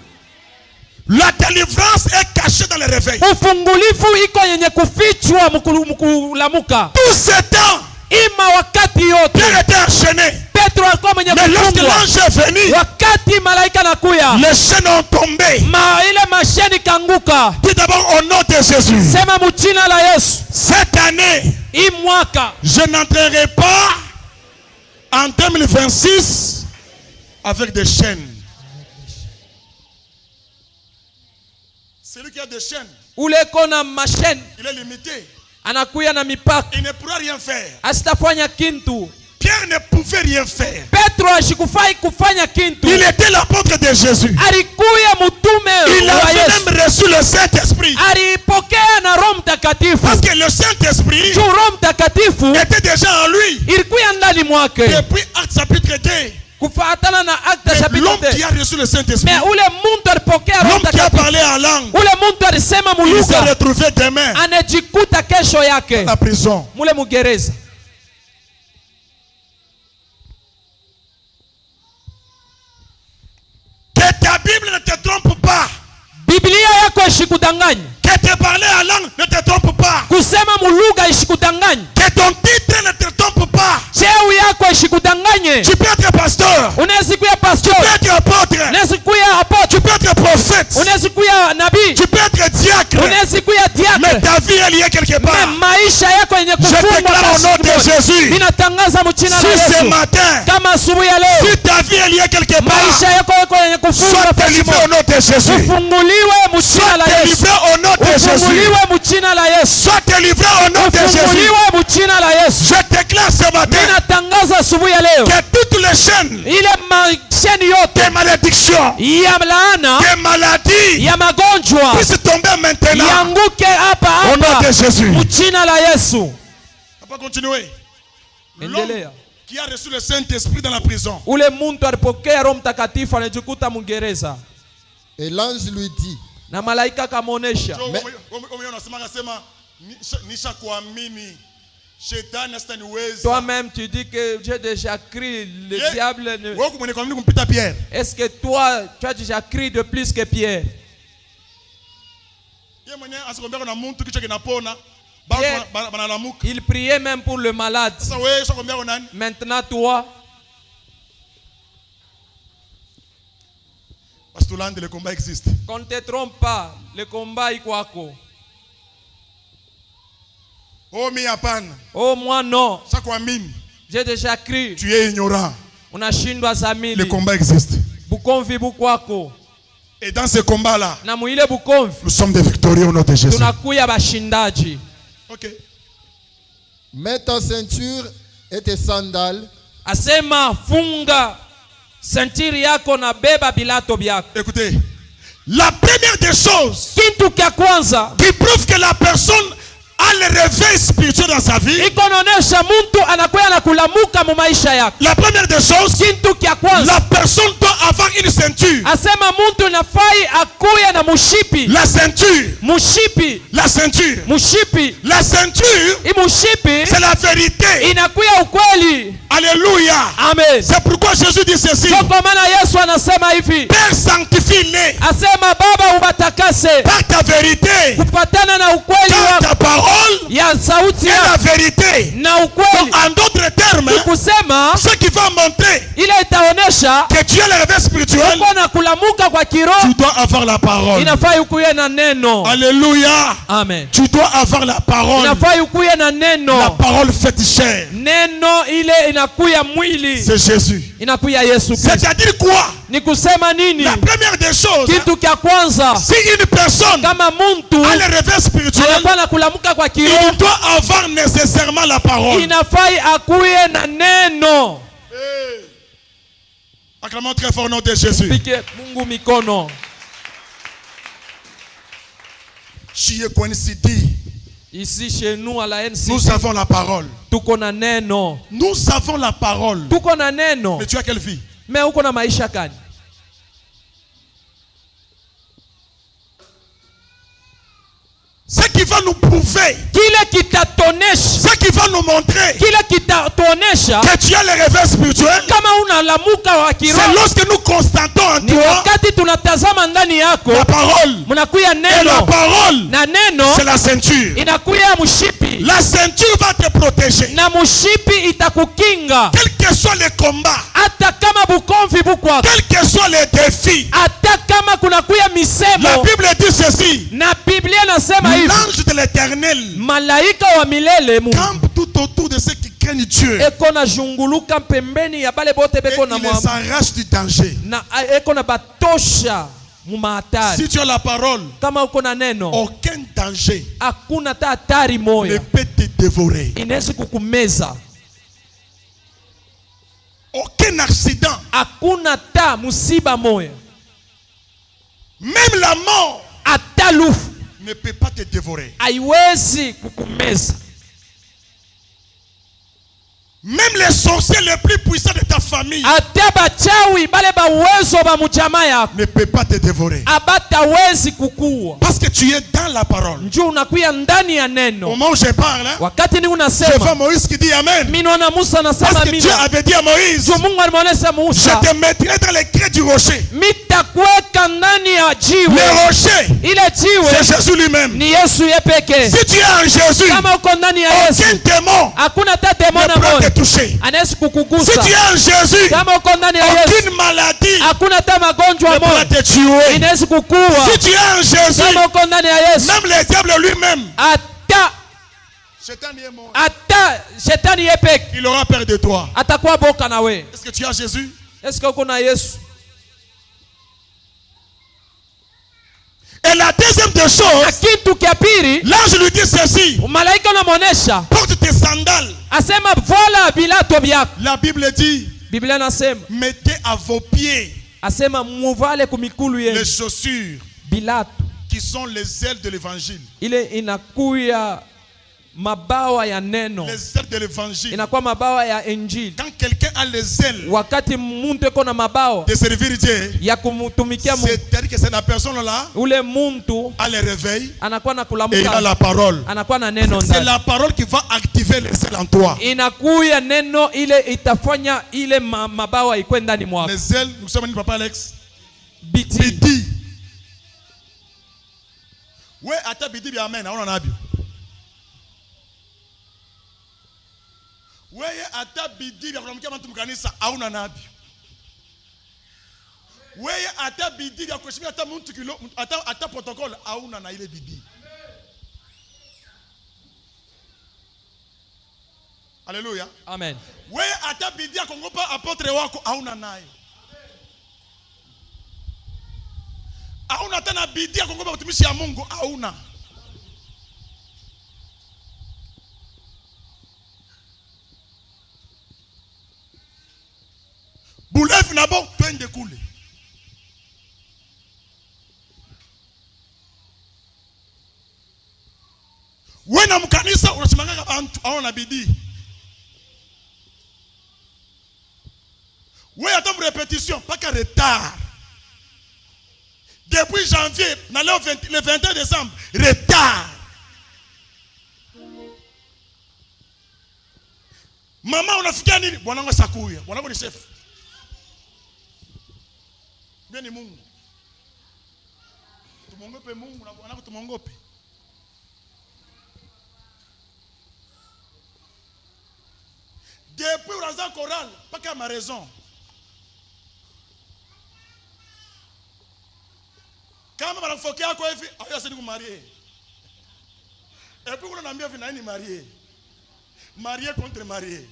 La délivrance est cachée dans le réveil. Ufungulifu iko yenye kufichwa mukulamuka. Tout ce temps, Ima wakati yote Pierre était enchaîné. Petro alikuwa mwenye Mais lorsque kufungwa. l'ange est venu, Wakati malaika nakuya, les chaînes ont tombé. ile masheni kanguka. Dis d'abord au nom de Jésus. Sema mchina la Yesu. Cette année, Hii mwaka je n'entrerai pas en 2026 avec des chaînes. Celui qui a des chaînes, ule kona masheni il est limité. anakuya na mipaka. Il ne pourra rien faire. Asitafanya kintu. Pierre ne pouvait rien faire. Petro ashikufai kufanya kintu. Il était l'apôtre de Jésus. Alikuya mtume Il wa avait Yesu. même reçu le Saint-Esprit. Alipokea na Roho Mtakatifu. Parce que le Saint-Esprit Juu Roho Mtakatifu était déjà en lui. ilikuya ndani mwake. Depuis Actes chapitre 2. Kufuatana na Actes chapitre L'homme 2. qui a reçu le Saint-Esprit, Mais ule muntu alipokea Roho l'homme qui a Mtakatifu. parlé en langue, Ule muntu alisema il s'est mulugha. retrouvé demain Anajikuta kesho yake à la prison. mule mugereza. Que ta Bible ne te trompe pas. Biblia yako isikudanganye. Que te parler en langue ne te trompe pas. Kusema mulugha isikudanganye. Que ton titre ne te trompe pas. Cheo yako isikudanganye. Tu peux être pasteur. Unaweza kuwa pastor. Tu peux être apôtre. Unaweza kuwa apostle. Tu peux être prophète. Unaweza kuwa nabii. Tu peux être diacre. Unaweza kuwa Mais diakre. ta vie est liée quelque part. Maisha yako yenye Je kufungwa déclare au nom de Jésus. ninatangaza mchina Si la ce Yesu. matin, Kama asubuhi ya leo si ta vie est liée quelque part, maisha yako yenye kufungwa sois délivré au nom de Jésus. ufunguliwe mchina la Sois Yesu. délivré au nom de Jésus. Ufunguliwe mchina la Yesu. Sois délivré au nom de Jésus. Ufunguliwe mchina la Yesu. Je déclare ce matin Ninatangaza asubuhi ya leo que toutes les chaînes ile masheni yote des malédictions, ya laana des maladies ya magonjwa puissent tomber maintenant yanguke hapa au nom de hapa Jésus. mchina la Yesu. On va continuer. L'homme Endelea. qui a reçu le Saint-Esprit dans la prison, Ule muntu alipokea Roho Mtakatifu anajikuta mungereza Et l'ange lui dit, na malaika kamonesha. nisha kuamini shetani asitaniweza. Toi-même tu dis que j'ai déjà crié, le diable ne... Wewe kumwene kuamini kumpita Pierre. Est-ce que toi tu as déjà crié de plus que Pierre? Yeye mwenyewe asikombea na mtu kichwa kinapona. Pierre, Banalamuka. il priait même pour le malade. Sasa wewe ushakombea kwa nani? Maintenant toi, Parce que le combat existe. qu'on ne te trompe pas, le combat iko wako. Oh mi hapana. Oh moi non, Shakuamini. j'ai déjà crié. Tu es ignorant. Unashindwa Le zamili. combat existe. Bukomvi bukwako. Et dans ce combat-là, Na muile bukomvi nous sommes des victorieux au nom de Jésus. tunakuya bashindaji. Ok. mets ta ceinture et tes sandales. Asema funga sentiri yako na beba bilato byako. Écoutez, la première des choses Kitu kya kwanza qui prouve que la personne a le réveil spirituel dans sa vie, iko naonesha muntu anakuya na kulamuka mu maisha yako. la première des choses, Kitu kya kwanza la personne doit avoir une ceinture. asema muntu nafai akuya na mushipi. La ceinture, Mushipi, la ceinture, mushipi, la ceinture, i mushipi c'est la vérité. inakuya ukweli. Alléluia. Amen. C'est pourquoi Jésus dit ceci. Kwa maana Yesu anasema hivi, Père, sanctifie-les asema Baba ubatakase par ta vérité, kupatana na ukweli car ta wako parole ya sauti est la yako vérité. na Donc, ukweli. en d'autres termes, Kusema ce qui va montrer ile itaonesha que tu as le réveil spirituel, uko na kulamuka kwa kiroho, tu dois avoir la parole. inafai ukuye na neno. Alléluia. Amen. Tu dois avoir la parole. Inafai ukuye na La neno. parole faite chair. Neno ile inakuya mwili, C'est Jésus. inakuya Yesu Kristo. C'est-à-dire quoi? Ni kusema nini? La première des choses, Kitu kya kwanza, si une personne kama muntu a le réveil spirituel, anakuwa na kulamuka kwa kiroho, il doit avoir nécessairement la parole. inafai akuye na neno. Acclamons très fort au nom de Jésus. Pike Mungu mikono. Chiye kwenye CD. Ici chez nous à la NCC, nous avons la parole. tuko na neno. Nous avons la parole. Tuko na neno. Mais tu as quelle vie? Mais uko na maisha gani? Ce qui va nous prouver, Kile kitatonesha, ce qui va nous montrer kile kitatonesha que tu as le réveil spirituel, kama unalamuka wa c'est kiroho lorsque nous constatons en ni toi wakati tunatazama ndani yako la parole. mnakuya Et la neno parole, na neno c'est la ceinture. inakuya mshipi La ceinture va te protéger. na mshipi itakukinga Quel que soit les combats, hata kama bukomvi bukwako, quels que soient les défis, hata kama kunakuya la misemo. Bible dit ceci. Na Biblia nasema hivi, L'ange de l'éternel malaika wa milele Mungu campe tout autour de ceux qui craignent Dieu. eko na junguluka pembeni ya bale bote Et beko na il les mwamu arrache du danger. na eko na batosha mu mahatari. Si tu as la parole, Kama uko na neno, aucun danger hakuna ta hatari ne moya peut te dévorer. inaweza kukumeza. Aucun accident, Hakuna ta musiba moya, même la mort, hata lufu ne peut pas te dévorer. haiwezi kukumeza. Même les sorciers les plus puissants de ta famille Hata bachawi bale ba uwezo ba mujama yako ne peut pas te dévorer. abatawezi kukua. Parce que tu es dans la parole. Njoo unakuya ndani ya Au neno. moment où je parle, hein, Wakati ni je vois unasema, Moïse qui dit Amen. mimi naona Musa anasema Parce que Dieu mina. avait dit à Moïse, Juu Mungu alimuonesha je Musa, te mettrai dans les creux du rocher. mitakuweka ndani ya jiwe. Le rocher, Ile jiwe c'est Jésus lui-même. ni Yesu ye pekee. Si tu es en Jésus, Kama uko ndani ya Yesu, aucun démon hakuna hata ne demona peut te moja toucher. anaweza Si kukugusa. tu es en Jésus, Kama uko ndani ya Yesu, aucune maladie hakuna hata magonjwa ne peut moja te tuer. inaweza kukua. Si tu es en Jésus, Kama uko ndani ya Yesu, même le diable lui-même, hata shetani ye peke il aura peur de toi. atakuwa boka na we. Est-ce que tu as Jésus? Est-ce que uko na Yesu? Et la deuxième des Na choses, kitu kia pili, l'ange lui dit ceci, malaika anamuonesha, porte tes sandales. asema vola vilato vyako. La Bible dit, Biblia nasema, mettez à vos pieds asema muvale kumikulu les yenu chaussures bilato. qui sont les ailes de l'évangile. Ile inakuya mabawa ya neno, Les ailes de l'évangile. inakuwa mabawa ya injili. Quand quelqu'un a les ailes Wakati muntu eko na mabawa de servir Dieu, ya kumutumikia Mungu, c'est-à-dire que c'est la personne-là ule muntu a le réveil anakuwa na et il a kulamuka, la parole. anakuwa na neno C'est ndani. la parole qui va activer les ailes en toi. Inakuya neno ile itafanya ile mabawa ikwe ndani mwako. Les ailes, nous sommes dit papa Alex, Biti. bidi. Ouais, ata bidi bi amen, on en a bu. Ouais, ata bidi bi akonamukia bantu mukanisa, auna nabi. Ouais, ata bidi bi akoshimia ata muntu kilo, ata protocole, auna na ile bidi. Alléluia. Amen. Ouais, ata bidi akongopa apotre wako, auna nayo. Hauna tena bidii ya kuongoza utumishi ya Mungu, hauna. Bulevi na bo twende kule. Wewe na mkanisa unasimanga bantu hauna bidii. Wewe hata repetition paka retard. Depuis janvier, le 21 décembre, retard. Maman, unafikia nini? Bwanangu sakuya. Bwanangu ni chef. Bien ni Mungu. Tumongope Mungu na bwanangu tumongope. Depuis unaanza chorale, paka ma raison. Kama marafiki yako hivi, hawezi kumarie. Et puis unaniambia hivi nani marier? Marier contre marier.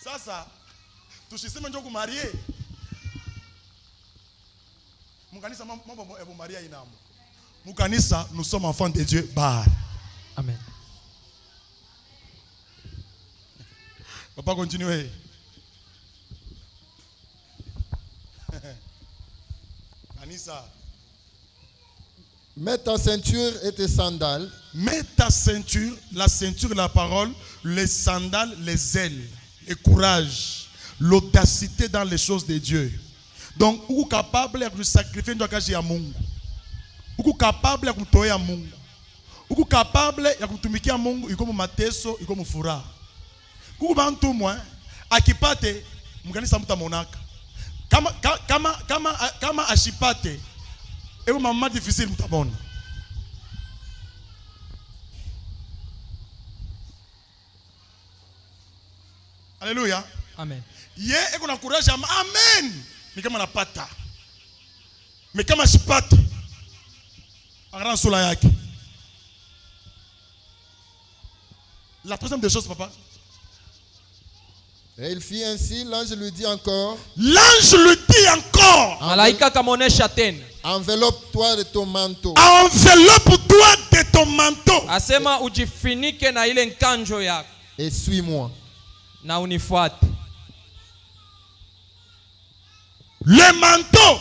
Sasa tusiseme njoo kumarie. Mukanisa mambo ya maria inamu. Mukanisa, nous sommes enfants de Dieu. Bar. Amen. Papa continue. Kanisa. Mets ta ceinture et tes sandales. Mets ta ceinture, la ceinture de la parole, les sandales, les ailes, le courage, l'audacité dans les choses de Dieu. Donc, vous êtes capable de sacrifier un kaji à Mungu. Vous êtes capable de kutoa ya Mungu. Vous êtes capable de kutumikia Mungu iko mateso, iko furaha. Kuku bantu mwa akipate mkanisa mtamonaka. Kama ashipate et un moment difficile mtabona. Alléluia. Amen. Ye eko na courage ama amen. Ni kama napata. Mais kama shipate. Angara sula yake. La troisième des choses, papa. Et il fit ainsi, l'ange lui dit encore. L'ange lui dit encore. Malaika kamonesha tena. Enveloppe-toi de ton manteau. Enveloppe-toi de ton manteau. Asema ujifinike na ile nkanjo yako. Et suis-moi. Na unifuate. Le manteau.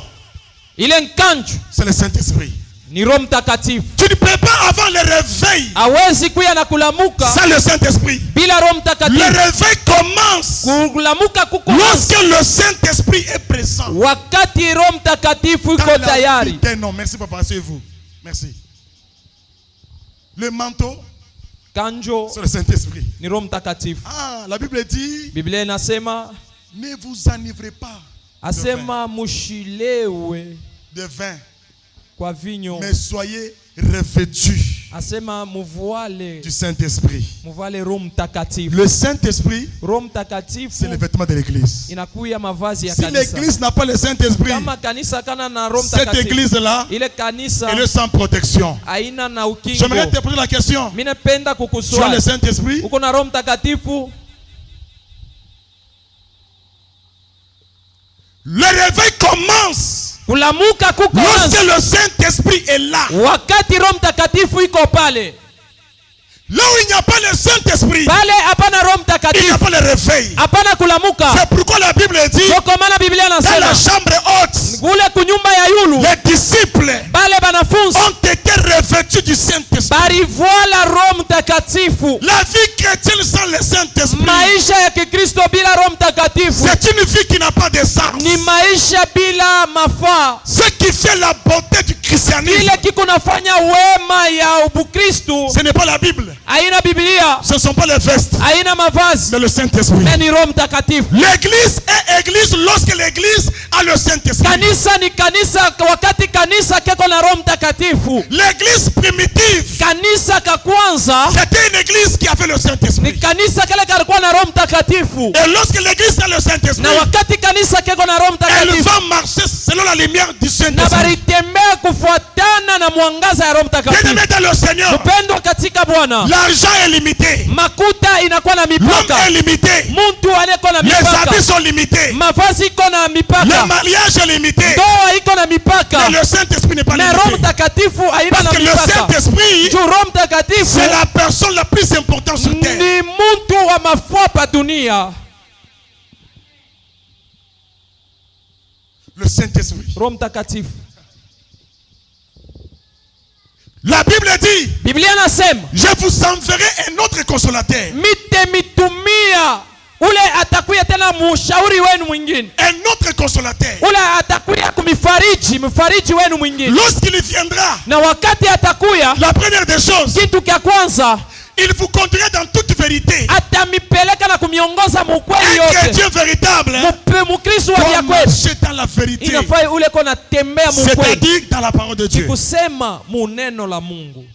Ile nkanjo. C'est le Saint-Esprit. Ni Roho Mtakatifu. Tu ne peux pas avant le réveil. Hawezi kuya na kulamuka. C'est le Saint-Esprit. Bila Roho Mtakatifu. Le réveil commence. Kulamuka kuko lorsque le Saint-Esprit est présent. Wakati Roho Mtakatifu iko tayari. Non, merci papa, asseyez-vous. Merci. Le manteau. Kanjo. C'est le Saint-Esprit. Ni Roho Mtakatifu. Ah, la Bible dit. Biblia inasema. Ne vous enivrez pas. Asema mushilewe. De vin. Kwa vinyo. Mais soyez revêtus. Asema muvuale. Du Saint-Esprit. Muvuale Roho Mtakatifu. Le Saint-Esprit. Roho Mtakatifu. C'est le vêtement de l'église. Inakuya mavazi ya si kanisa. l'église n'a pas le Saint-Esprit. Kama kanisa kana na Roho Mtakatifu. Cette église-là. Ile kanisa. Elle est sans protection. Haina na ukingo. J'aimerais te poser la question. Mimi napenda kukuswali. Tu as le Saint-Esprit? Uko na Roho Mtakatifu? Le réveil commence. Kulamuka kuko lorsque le Saint-Esprit est là. Wakati Roho Mtakatifu iko pale. Là où il n'y a pas le Saint-Esprit, pale hapana Roho Mtakatifu, il n'y a pas le réveil. Hapana kulamuka. C'est pourquoi la Bible dit dans la chambre haute, kule kunyumba ya yulu, les disciples bale banafunzi ont été revêtus du Saint-Esprit. Barivola Roho Mtakatifu. La vie chrétienne sans le Saint-Esprit, maisha ya Kikristo bila Roho Mtakatifu, c'est une vie qui n'a pas de sens. Ni maisha bila mafaa. Ce qui fait la beauté du christianisme, kile kikunafanya wema ya Ubukristo, ce n'est pas la Bible. Haina Biblia. Ce ne sont pas les vestes. Haina mavazi. Mais le Saint-Esprit. Ni Roho Mtakatifu. L'église est église lorsque l'église a le Saint-Esprit. Kanisa ni kanisa wakati kanisa keko na Roho Mtakatifu. L'église primitive, kanisa ka kwanza, c'était une église qui avait le Saint-Esprit. Ni kanisa kale kalikuwa na Roho Mtakatifu. Et lorsque l'église a le Saint-Esprit, na wakati kanisa keko na Roho Mtakatifu, elle va marcher selon la lumière du Saint-Esprit. Na baritembea kufuatana na mwangaza ya Roho Mtakatifu. Bien-aimé dans le Seigneur, mpendwa katika Bwana, l'argent est limité. Makuta inakuwa na mipaka. L'homme est limité. Muntu aneko na mipaka. Les habits sont limités. Mavazi iko na mipaka. Le mariage est limité. Ndoa iko na mipaka. Mais le Saint-Esprit n'est pas limité. Roho Mtakatifu haina na mipaka. Parce que le Saint-Esprit, Roho Mtakatifu, c'est la personne la plus importante sur terre. Ni muntu wa mafua pa dunia. Le Saint-Esprit. Roho Mtakatifu. La Bible dit, Biblia nasema, je vous enverrai un autre consolateur. Mitumia ule atakuya tena mshauri wenu mwingine. Un autre consolateur. Ule atakuya kumifariji, mfariji wenu mwingine. Lorsqu'il viendra, na wakati atakuya, la première des choses, kitu kia kwanza, il vous conduira dans toute vérité. Atamipeleka na kumiongoza mukweli yote. Un chrétien véritable, Mkristo wa kweli, dans la vérité. Inafai ule kona tembea mukweli. C'est-à-dire dans la parole de Dieu. Kusema muneno la Mungu.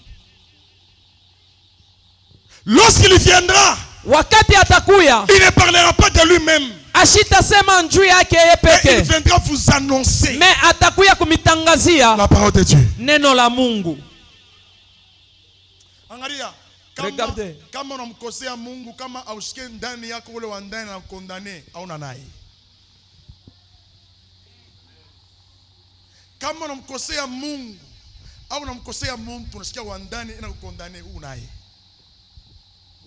Lorsqu'il viendra, wakati atakuya, il ne parlera pas de lui-même. Ashitasema njuu yake yeye peke. Il viendra vous annoncer. Mais atakuya kumitangazia la parole de Dieu. Neno la Mungu. Angalia. Kama unamkosea Mungu, kama aushike ndani yako ule wa ndani na kondane, hauna naye. Kama unamkosea Mungu au unamkosea mtu, unasikia wa ndani na kukondane, unaye.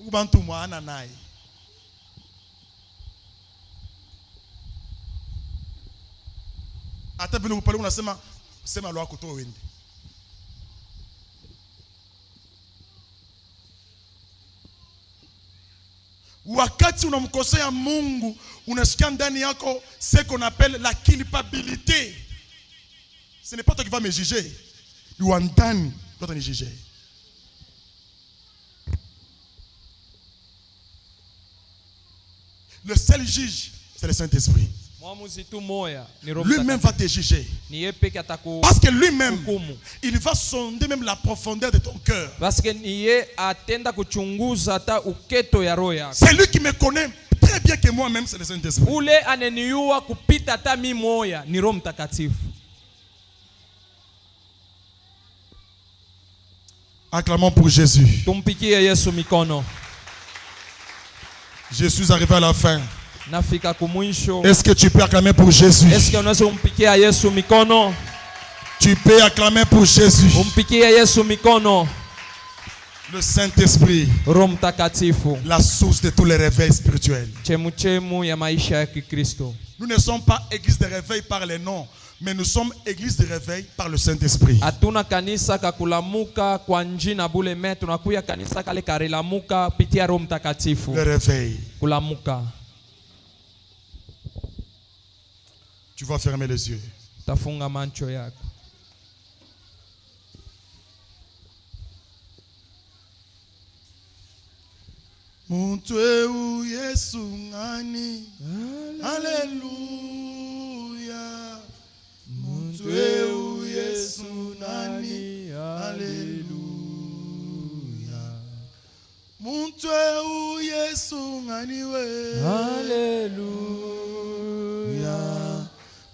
Ubantu mwana naye. Hata vile upale unasema sema lwako to wende. wakati unamkosea Mungu, unasikia ndani yako ce qu'on appelle la culpabilité. Ce n'est pas toi qui vas me juger. Ni wa ndani ndio utanijuger. Le seul juge, c'est le Saint-Esprit. Lui-même va te juger. Parce que lui-même, il va sonder même la profondeur de ton cœur. C'est lui qui me connaît très bien que moi-même, c'est le Saint-Esprit. Acclamons pour Jésus. Je suis arrivé à la fin. Est-ce que tu peux acclamer pour Jésus? Tu peux acclamer pour Jésus. Le Saint-Esprit, la source de tous les réveils spirituels. Nous ne sommes pas église de réveil par les noms, mais nous sommes église de réveil par le Saint-Esprit. Le réveil. Tu vas fermer les yeux. Muntu Yesu ngani. Alléluia. Muntu Yesu ngani. Alléluia. Muntu Yesu ngani we. Alléluia.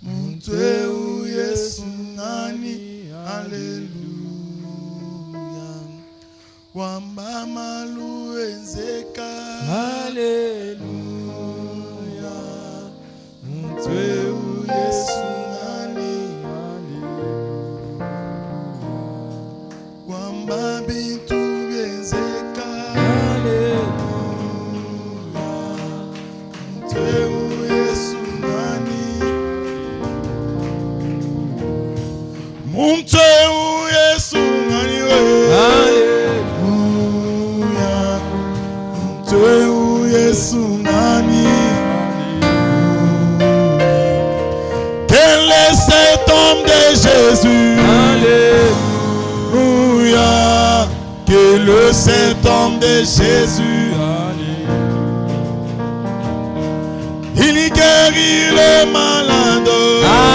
Muntu Yesu ngani. Alléluia. Wamba malu enzeka. Alléluia. Muntu Yesu ngani. Alléluia. Wamba bintu benzeka. Alléluia. Muntu Yesu ngani. Muntu Yesu ngani we. Quel est cet homme de Jésus? Alléluia. Quel est cet homme de Jésus? Il guérit les malades.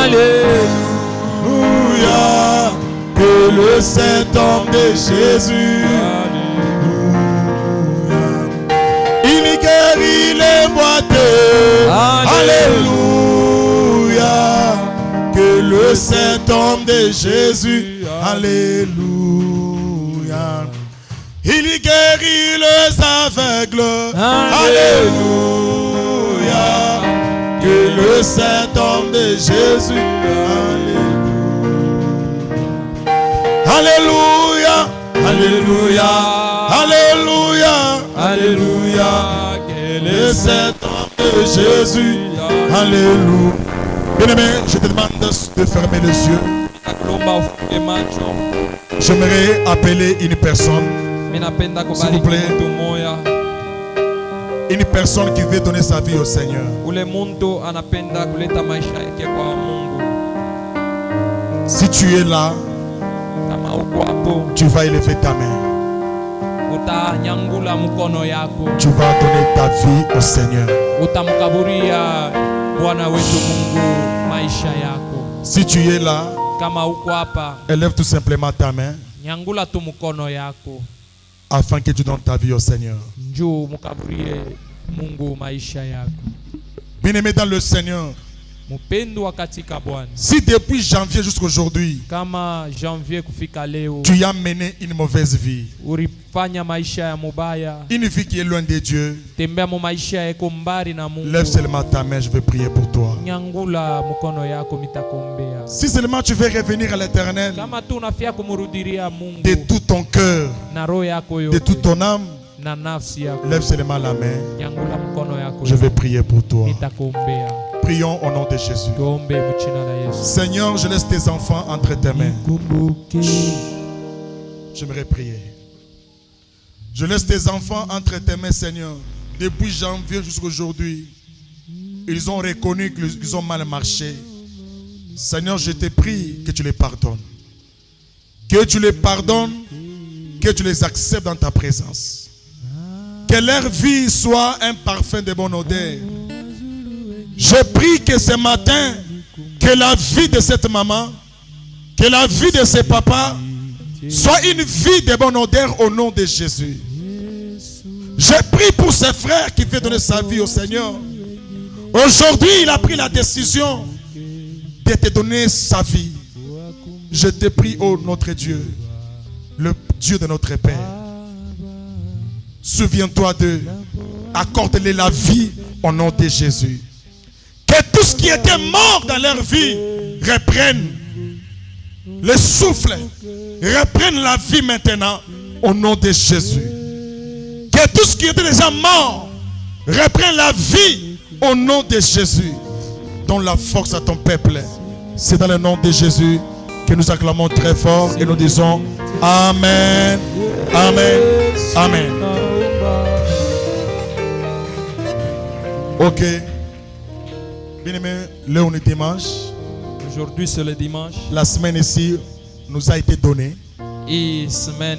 Alléluia. Quel est cet homme de Jésus? Les boiteux. Alléluia. Que le Saint-Homme de Jésus. Alléluia. Il guérit les aveugles. Alléluia. Que le Saint-Homme de Jésus. Alléluia. Alléluia. Alléluia. Alléluia. Le Saint-Homme de Jésus. Alléluia. Bien-aimé, je te demande de fermer les yeux. J'aimerais appeler une personne, s'il vous plaît. Une personne qui veut donner sa vie au Seigneur. Si tu es là, tu vas élever ta main. Tu vas donner ta vie au Seigneur. Si tu es là, élève tout simplement ta main afin que tu donnes ta vie au Seigneur. Bien-aimé dans le Seigneur, si depuis janvier jusqu'à aujourd'hui, tu as mené une mauvaise vie, une vie qui est loin de Dieu, lève seulement ta main, je vais prier pour toi. Si seulement tu veux revenir à l'Éternel de tout ton cœur, de toute ton âme, lève seulement la main, je vais prier pour toi. Prions au nom de Jésus. Seigneur, je laisse tes enfants entre tes mains. J'aimerais prier. Je laisse tes enfants entre tes mains, Seigneur. depuis janvier jusqu'à aujourd'hui, ils ont reconnu qu'ils ont mal marché. Seigneur, je te prie que tu les pardonnes. Que tu les pardonnes, que tu les acceptes dans ta présence. Que leur vie soit un parfum de bonne odeur. Je prie que ce matin, que la vie de cette maman, que la vie de ce papa soit une vie de bonne odeur au nom de Jésus. Je prie pour ce frère qui veut donner sa vie au Seigneur. Aujourd'hui, il a pris la décision de te donner sa vie. Je te prie, ô notre Dieu, le Dieu de notre Père. Souviens-toi d'eux. Accorde-les la vie au nom de Jésus. Que tout ce qui était mort dans leur vie reprenne le souffle, reprenne la vie maintenant au nom de Jésus. Que tout ce qui était déjà mort reprenne la vie au nom de Jésus. Donne la force à ton peuple. C'est dans le nom de Jésus que nous acclamons très fort et nous disons Amen, Amen, Amen. Ok. Bien-aimé, là on est dimanche. Aujourd'hui c'est le dimanche. La semaine ici nous a été donnée. Et semaine